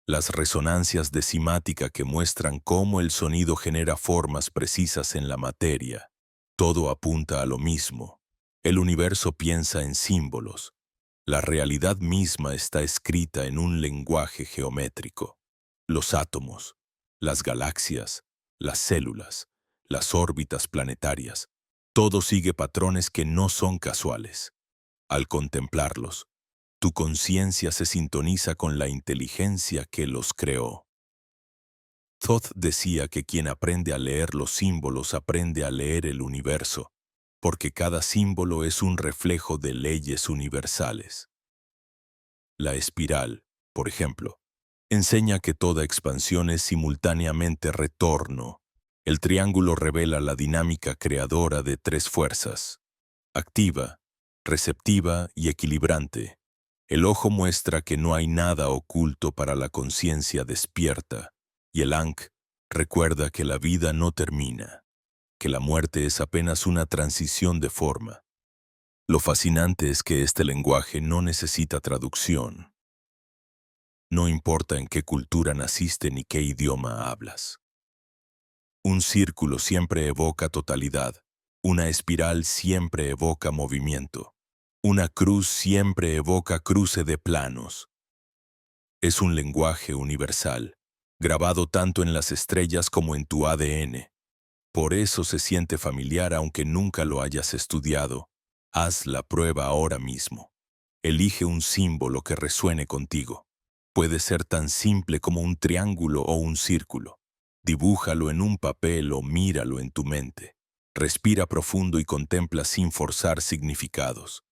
las resonancias de cimática que muestran cómo el sonido genera formas precisas en la materia, todo apunta a lo mismo. El universo piensa en símbolos. La realidad misma está escrita en un lenguaje geométrico. Los átomos, las galaxias, las células, las órbitas planetarias, todo sigue patrones que no son casuales. Al contemplarlos, tu conciencia se sintoniza con la inteligencia que los creó. Thoth decía que quien aprende a leer los símbolos aprende a leer el universo, porque cada símbolo es un reflejo de leyes universales. La espiral, por ejemplo, enseña que toda expansión es simultáneamente retorno. El triángulo revela la dinámica creadora de tres fuerzas: activa, receptiva y equilibrante. El ojo muestra que no hay nada oculto para la conciencia despierta, y el Ankh recuerda que la vida no termina, que la muerte es apenas una transición de forma. Lo fascinante es que este lenguaje no necesita traducción. No importa en qué cultura naciste ni qué idioma hablas. Un círculo siempre evoca totalidad, una espiral siempre evoca movimiento, una cruz siempre evoca cruce de planos. Es un lenguaje universal, grabado tanto en las estrellas como en tu ADN. Por eso se siente familiar aunque nunca lo hayas estudiado. Haz la prueba ahora mismo. Elige un símbolo que resuene contigo. Puede ser tan simple como un triángulo o un círculo. Dibújalo en un papel o míralo en tu mente. Respira profundo y contempla sin forzar significados.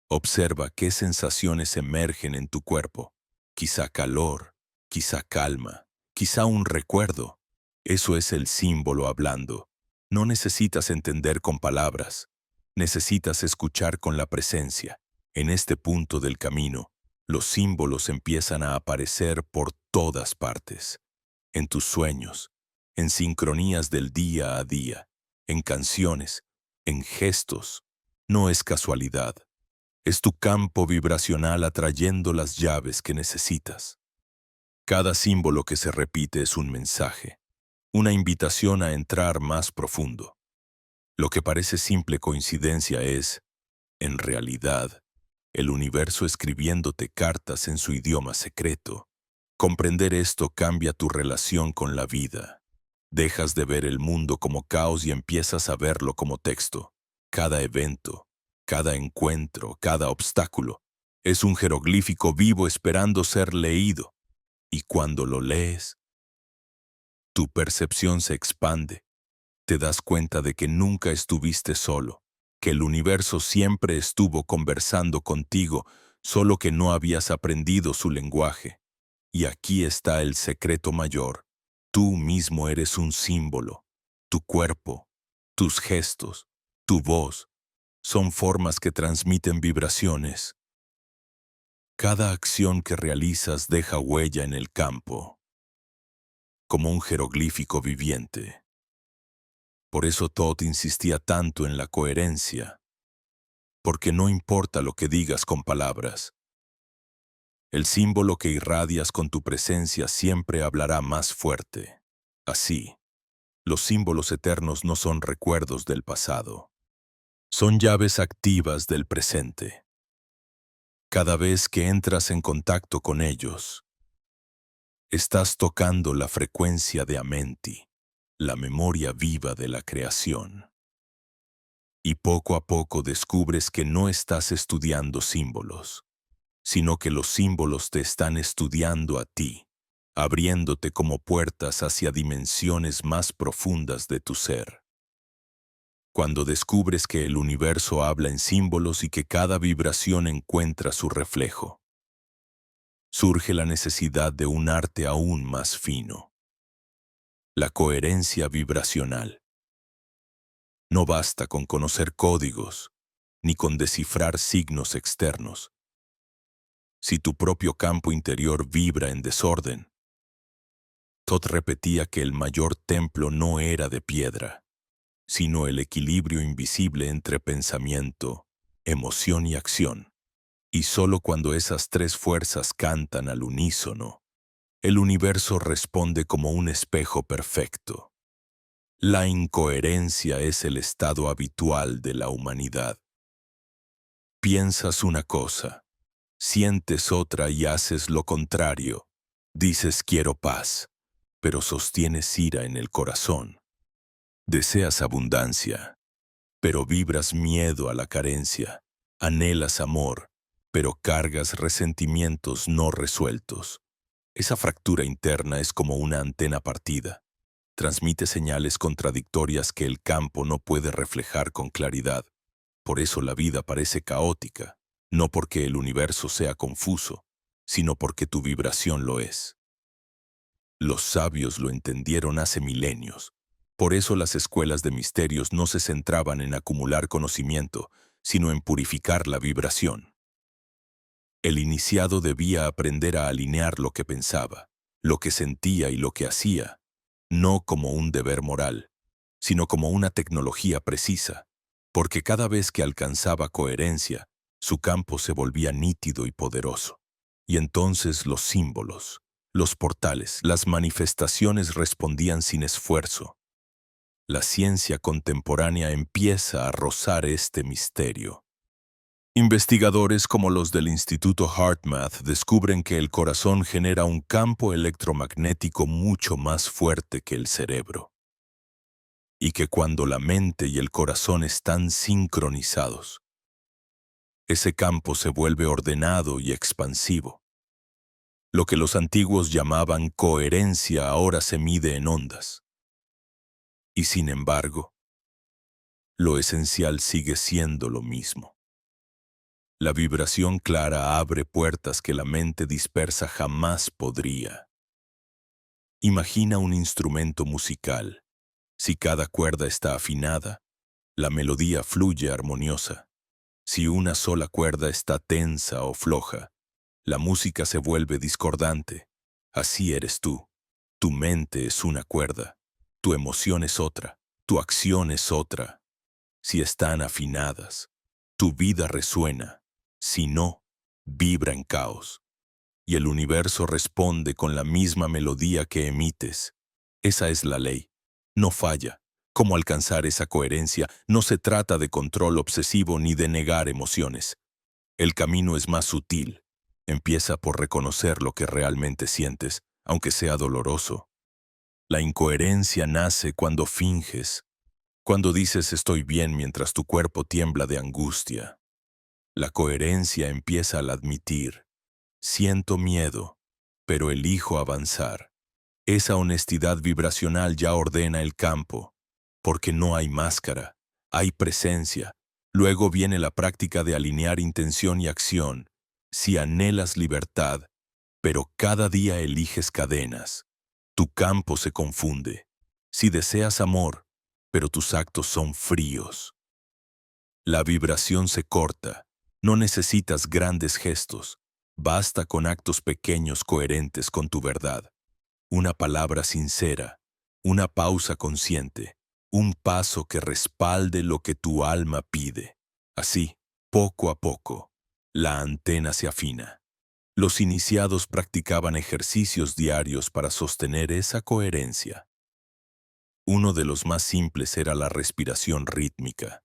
Observa qué sensaciones emergen en tu cuerpo. Quizá calor, quizá calma, quizá un recuerdo. Eso es el símbolo hablando. No necesitas entender con palabras. Necesitas escuchar con la presencia. En este punto del camino, los símbolos empiezan a aparecer por todas partes. En tus sueños, en sincronías del día a día, en canciones, en gestos. No es casualidad. Es tu campo vibracional atrayendo las llaves que necesitas. Cada símbolo que se repite es un mensaje, una invitación a entrar más profundo. Lo que parece simple coincidencia es, en realidad, el universo escribiéndote cartas en su idioma secreto. Comprender esto cambia tu relación con la vida. Dejas de ver el mundo como caos y empiezas a verlo como texto. Cada evento, cada encuentro, cada obstáculo, es un jeroglífico vivo esperando ser leído. Y cuando lo lees, tu percepción se expande. Te das cuenta de que nunca estuviste solo, que el universo siempre estuvo conversando contigo, solo que no habías aprendido su lenguaje. Y aquí está el secreto mayor. Tú mismo eres un símbolo. Tu cuerpo, tus gestos, tu voz, son formas que transmiten vibraciones. Cada acción que realizas deja huella en el campo, como un jeroglífico viviente. Por eso Thoth insistía tanto en la coherencia, porque no importa lo que digas con palabras. El símbolo que irradias con tu presencia siempre hablará más fuerte. Así, los símbolos eternos no son recuerdos del pasado. Son llaves activas del presente. Cada vez que entras en contacto con ellos, Estás tocando la frecuencia de Amenti, la memoria viva de la creación. Y poco a poco descubres que no estás estudiando símbolos, sino que los símbolos te están estudiando a ti, abriéndote como puertas hacia dimensiones más profundas de tu ser. Cuando descubres que el universo habla en símbolos y que cada vibración encuentra su reflejo, surge la necesidad de un arte aún más fino, la coherencia vibracional. No basta con conocer códigos, ni con descifrar signos externos. Si tu propio campo interior vibra en desorden, Todd repetía que el mayor templo no era de piedra, sino el equilibrio invisible entre pensamiento, emoción y acción. Y solo cuando esas tres fuerzas cantan al unísono, el universo responde como un espejo perfecto. La incoherencia es el estado habitual de la humanidad. Piensas una cosa, sientes otra y haces lo contrario. Dices quiero paz, pero sostienes ira en el corazón. Deseas abundancia, pero vibras miedo a la carencia. Anhelas amor, pero cargas resentimientos no resueltos. Esa fractura interna es como una antena partida. Transmite señales contradictorias que el campo no puede reflejar con claridad. Por eso la vida parece caótica, no porque el universo sea confuso, sino porque tu vibración lo es. Los sabios lo entendieron hace milenios. Por eso las escuelas de misterios no se centraban en acumular conocimiento, sino en purificar la vibración. El iniciado debía aprender a alinear lo que pensaba, lo que sentía y lo que hacía, no como un deber moral, sino como una tecnología precisa, porque cada vez que alcanzaba coherencia, su campo se volvía nítido y poderoso. Y entonces los símbolos, los portales, las manifestaciones respondían sin esfuerzo. La ciencia contemporánea empieza a rozar este misterio. Investigadores como los del Instituto HeartMath descubren que el corazón genera un campo electromagnético mucho más fuerte que el cerebro, y que cuando la mente y el corazón están sincronizados, ese campo se vuelve ordenado y expansivo. Lo que los antiguos llamaban coherencia ahora se mide en ondas. Y sin embargo, lo esencial sigue siendo lo mismo. La vibración clara abre puertas que la mente dispersa jamás podría. Imagina un instrumento musical. Si cada cuerda está afinada, la melodía fluye armoniosa. Si una sola cuerda está tensa o floja, la música se vuelve discordante. Así eres tú. Tu mente es una cuerda, tu emoción es otra, tu acción es otra. Si están afinadas, tu vida resuena. Si no, vibra en caos. Y el universo responde con la misma melodía que emites. Esa es la ley. No falla. ¿Cómo alcanzar esa coherencia? No se trata de control obsesivo ni de negar emociones. El camino es más sutil. Empieza por reconocer lo que realmente sientes, aunque sea doloroso. La incoherencia nace cuando finges, cuando dices estoy bien mientras tu cuerpo tiembla de angustia. La coherencia empieza al admitir, siento miedo, pero elijo avanzar. Esa honestidad vibracional ya ordena el campo, porque no hay máscara, hay presencia. Luego viene la práctica de alinear intención y acción. Si anhelas libertad, pero cada día eliges cadenas, tu campo se confunde. Si deseas amor, pero tus actos son fríos, la vibración se corta. No necesitas grandes gestos. Basta con actos pequeños coherentes con tu verdad. Una palabra sincera, una pausa consciente, un paso que respalde lo que tu alma pide. Así, poco a poco, la antena se afina. Los iniciados practicaban ejercicios diarios para sostener esa coherencia. Uno de los más simples era la respiración rítmica.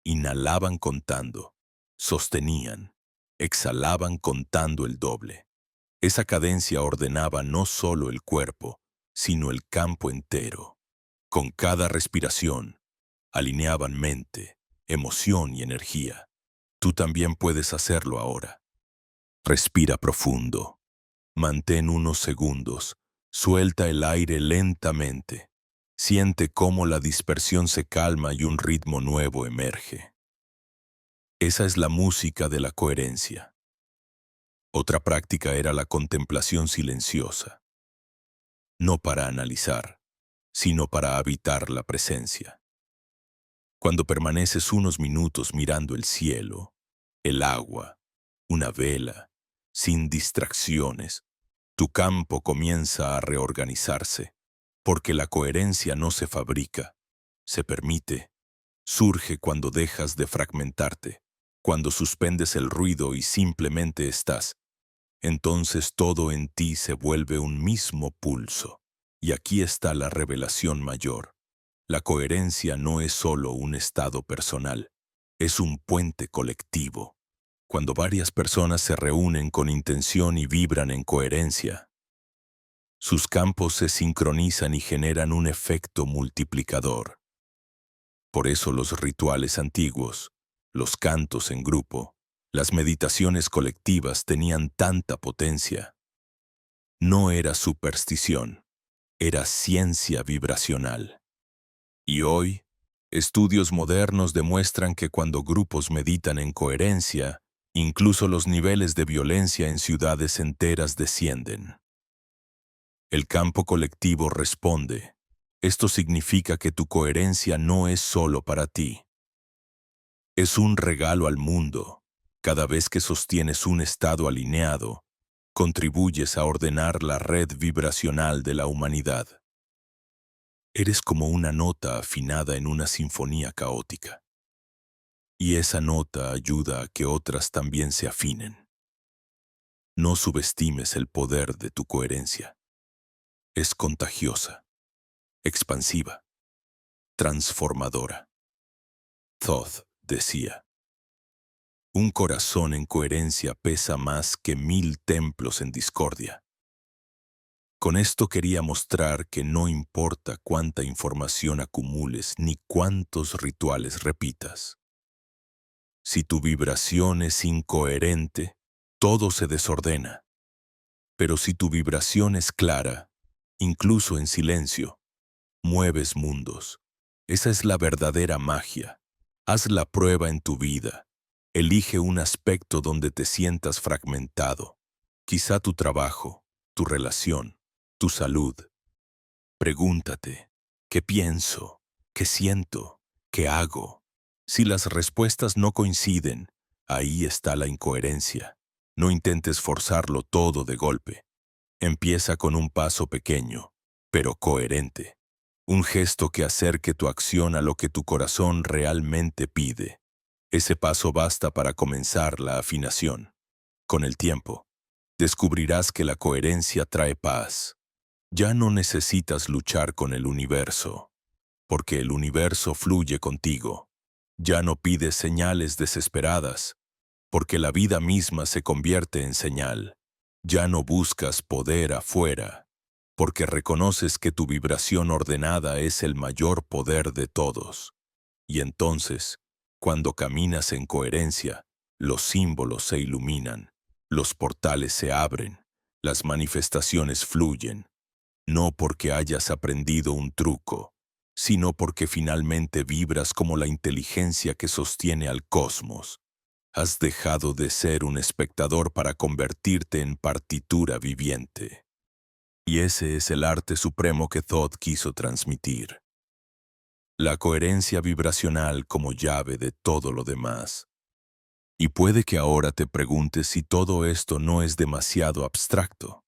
Inhalaban contando, sostenían, exhalaban contando el doble. Esa cadencia ordenaba no solo el cuerpo, sino el campo entero. Con cada respiración, alineaban mente, emoción y energía. Tú también puedes hacerlo ahora. Respira profundo. Mantén unos segundos. Suelta el aire lentamente. Siente cómo la dispersión se calma y un ritmo nuevo emerge. Esa es la música de la coherencia. Otra práctica era la contemplación silenciosa. No para analizar, sino para habitar la presencia. Cuando permaneces unos minutos mirando el cielo, el agua, una vela, sin distracciones, tu campo comienza a reorganizarse, porque la coherencia no se fabrica, se permite, surge cuando dejas de fragmentarte, cuando suspendes el ruido y simplemente estás. Entonces todo en ti se vuelve un mismo pulso. Y aquí está la revelación mayor. La coherencia no es solo un estado personal, es un puente colectivo. Cuando varias personas se reúnen con intención y vibran en coherencia, sus campos se sincronizan y generan un efecto multiplicador. Por eso los rituales antiguos, los cantos en grupo, las meditaciones colectivas tenían tanta potencia. No era superstición, era ciencia vibracional. Y hoy, estudios modernos demuestran que cuando grupos meditan en coherencia, incluso los niveles de violencia en ciudades enteras descienden. El campo colectivo responde. Esto significa que tu coherencia no es solo para ti. Es un regalo al mundo. Cada vez que sostienes un estado alineado, contribuyes a ordenar la red vibracional de la humanidad. Eres como una nota afinada en una sinfonía caótica. Y esa nota ayuda a que otras también se afinen. No subestimes el poder de tu coherencia. Es contagiosa, expansiva, transformadora. Thoth decía, un corazón en coherencia pesa más que 1000 templos en discordia. Con esto quería mostrar que no importa cuánta información acumules ni cuántos rituales repitas. Si tu vibración es incoherente, todo se desordena. Pero si tu vibración es clara, incluso en silencio, mueves mundos. Esa es la verdadera magia. Haz la prueba en tu vida. Elige un aspecto donde te sientas fragmentado. Quizá tu trabajo, tu relación, tu salud. Pregúntate, ¿qué pienso? ¿Qué siento? ¿Qué hago? Si las respuestas no coinciden, ahí está la incoherencia. No intentes forzarlo todo de golpe. Empieza con un paso pequeño, pero coherente. Un gesto que acerque tu acción a lo que tu corazón realmente pide. Ese paso basta para comenzar la afinación. Con el tiempo, descubrirás que la coherencia trae paz. Ya no necesitas luchar con el universo, porque el universo fluye contigo. Ya no pides señales desesperadas, porque la vida misma se convierte en señal. Ya no buscas poder afuera, porque reconoces que tu vibración ordenada es el mayor poder de todos. Y entonces, cuando caminas en coherencia, los símbolos se iluminan, los portales se abren, las manifestaciones fluyen, no porque hayas aprendido un truco, sino porque finalmente vibras como la inteligencia que sostiene al cosmos. Has dejado de ser un espectador para convertirte en partitura viviente. Y ese es el arte supremo que Thoth quiso transmitir. La coherencia vibracional como llave de todo lo demás. Y puede que ahora te preguntes si todo esto no es demasiado abstracto.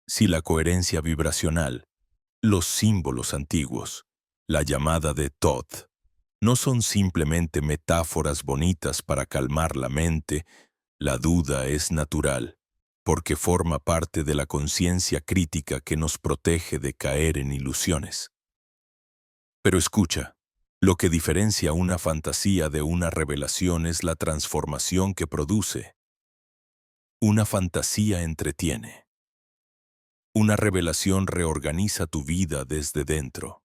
Si la coherencia vibracional, los símbolos antiguos, la llamada de Thoth, no son simplemente metáforas bonitas para calmar la mente. La duda es natural, porque forma parte de la conciencia crítica que nos protege de caer en ilusiones. Pero escucha, lo que diferencia una fantasía de una revelación es la transformación que produce. Una fantasía entretiene. Una revelación reorganiza tu vida desde dentro.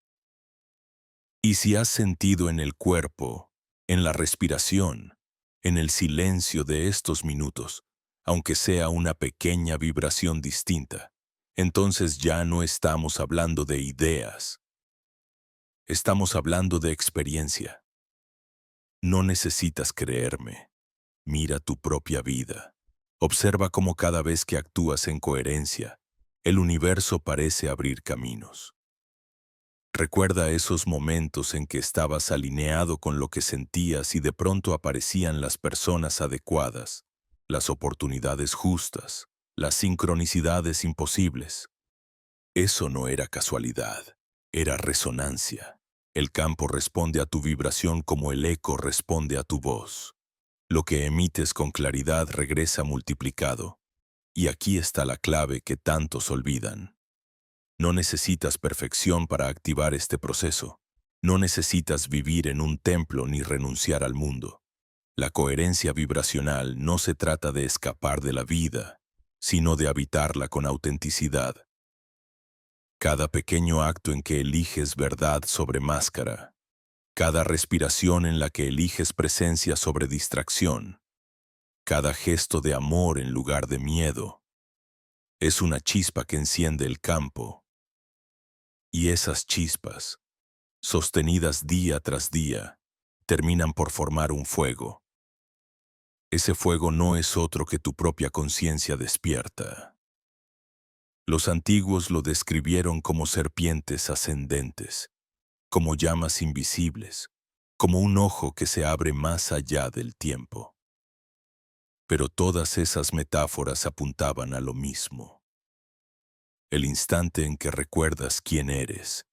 Y si has sentido en el cuerpo, en la respiración, en el silencio de estos minutos, aunque sea una pequeña vibración distinta, entonces ya no estamos hablando de ideas, estamos hablando de experiencia. No necesitas creerme. Mira tu propia vida. Observa cómo cada vez que actúas en coherencia, el universo parece abrir caminos. Recuerda esos momentos en que estabas alineado con lo que sentías y de pronto aparecían las personas adecuadas, las oportunidades justas, las sincronicidades imposibles. Eso no era casualidad, era resonancia. El campo responde a tu vibración como el eco responde a tu voz. Lo que emites con claridad regresa multiplicado. Y aquí está la clave que tantos olvidan. No necesitas perfección para activar este proceso. No necesitas vivir en un templo ni renunciar al mundo. La coherencia vibracional no se trata de escapar de la vida, sino de habitarla con autenticidad. Cada pequeño acto en que eliges verdad sobre máscara, cada respiración en la que eliges presencia sobre distracción, cada gesto de amor en lugar de miedo, es una chispa que enciende el campo. Y esas chispas, sostenidas día tras día, terminan por formar un fuego. Ese fuego no es otro que tu propia conciencia despierta. Los antiguos lo describieron como serpientes ascendentes, como llamas invisibles, como un ojo que se abre más allá del tiempo. Pero todas esas metáforas apuntaban a lo mismo. El instante en que recuerdas quién eres,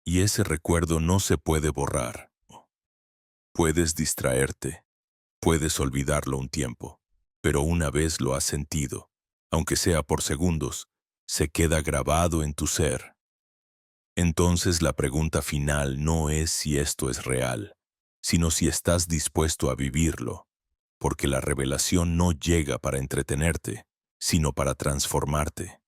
y ese recuerdo no se puede borrar. Puedes distraerte, puedes olvidarlo un tiempo, pero una vez lo has sentido, aunque sea por segundos, se queda grabado en tu ser. Entonces la pregunta final no es si esto es real, sino si estás dispuesto a vivirlo, porque la revelación no llega para entretenerte, sino para transformarte.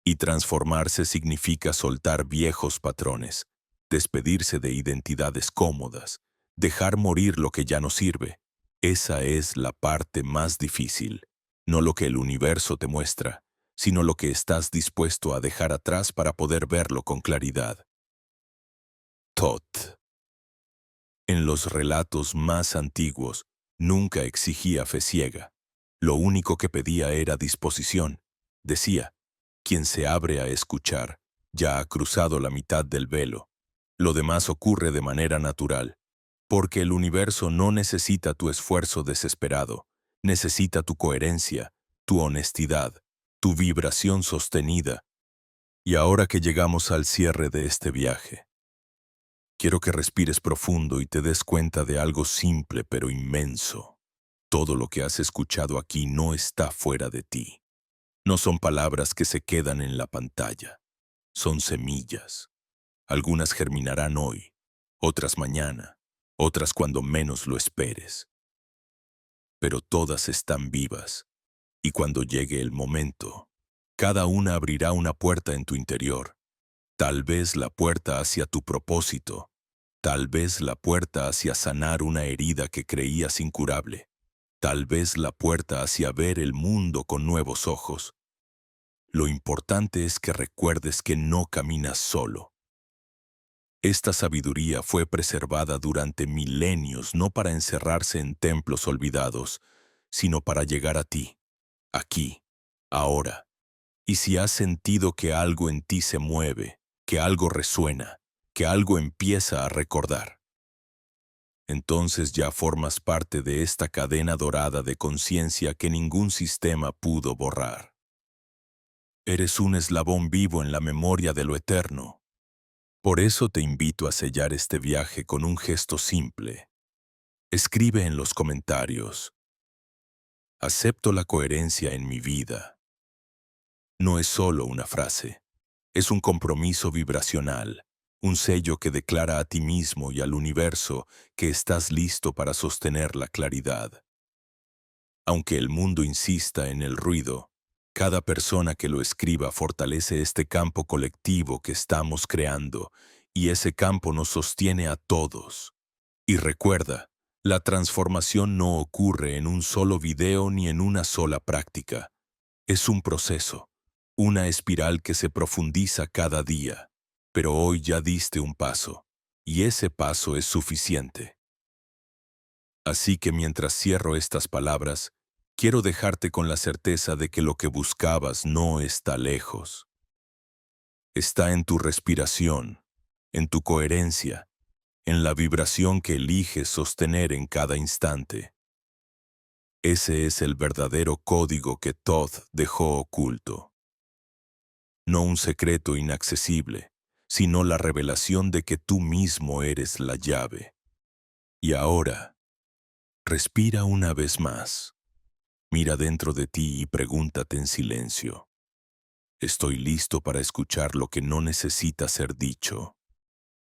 Y transformarse significa soltar viejos patrones, despedirse de identidades cómodas, dejar morir lo que ya no sirve. Esa es la parte más difícil, no lo que el universo te muestra, sino lo que estás dispuesto a dejar atrás para poder verlo con claridad. Tot. En los relatos más antiguos, nunca exigía fe ciega. Lo único que pedía era disposición. Decía, quien se abre a escuchar, ya ha cruzado la mitad del velo. Lo demás ocurre de manera natural, porque el universo no necesita tu esfuerzo desesperado, necesita tu coherencia, tu honestidad, tu vibración sostenida. Y ahora que llegamos al cierre de este viaje, quiero que respires profundo y te des cuenta de algo simple pero inmenso. Todo lo que has escuchado aquí no está fuera de ti. No son palabras que se quedan en la pantalla. Son semillas. Algunas germinarán hoy, otras mañana, otras cuando menos lo esperes. Pero todas están vivas, y cuando llegue el momento, cada una abrirá una puerta en tu interior. Tal vez la puerta hacia tu propósito, tal vez la puerta hacia sanar una herida que creías incurable, tal vez la puerta hacia ver el mundo con nuevos ojos. Lo importante es que recuerdes que no caminas solo. Esta sabiduría fue preservada durante milenios no para encerrarse en templos olvidados, sino para llegar a ti, aquí, ahora. Y si has sentido que algo en ti se mueve, que algo resuena, que algo empieza a recordar, entonces ya formas parte de esta cadena dorada de conciencia que ningún sistema pudo borrar. Eres un eslabón vivo en la memoria de lo eterno. Por eso te invito a sellar este viaje con un gesto simple. Escribe en los comentarios: acepto la coherencia en mi vida. No es solo una frase, es un compromiso vibracional, un sello que declara a ti mismo y al universo que estás listo para sostener la claridad. Aunque el mundo insista en el ruido, cada persona que lo escriba fortalece este campo colectivo que estamos creando, y ese campo nos sostiene a todos. Y recuerda, la transformación no ocurre en un solo video ni en una sola práctica. Es un proceso, una espiral que se profundiza cada día. Pero hoy ya diste un paso, y ese paso es suficiente. Así que mientras cierro estas palabras, quiero dejarte con la certeza de que lo que buscabas no está lejos. Está en tu respiración, en tu coherencia, en la vibración que eliges sostener en cada instante. Ese es el verdadero código que Todd dejó oculto. No un secreto inaccesible, sino la revelación de que tú mismo eres la llave. Y ahora, respira una vez más. Mira dentro de ti y pregúntate en silencio. ¿Estoy listo para escuchar lo que no necesita ser dicho?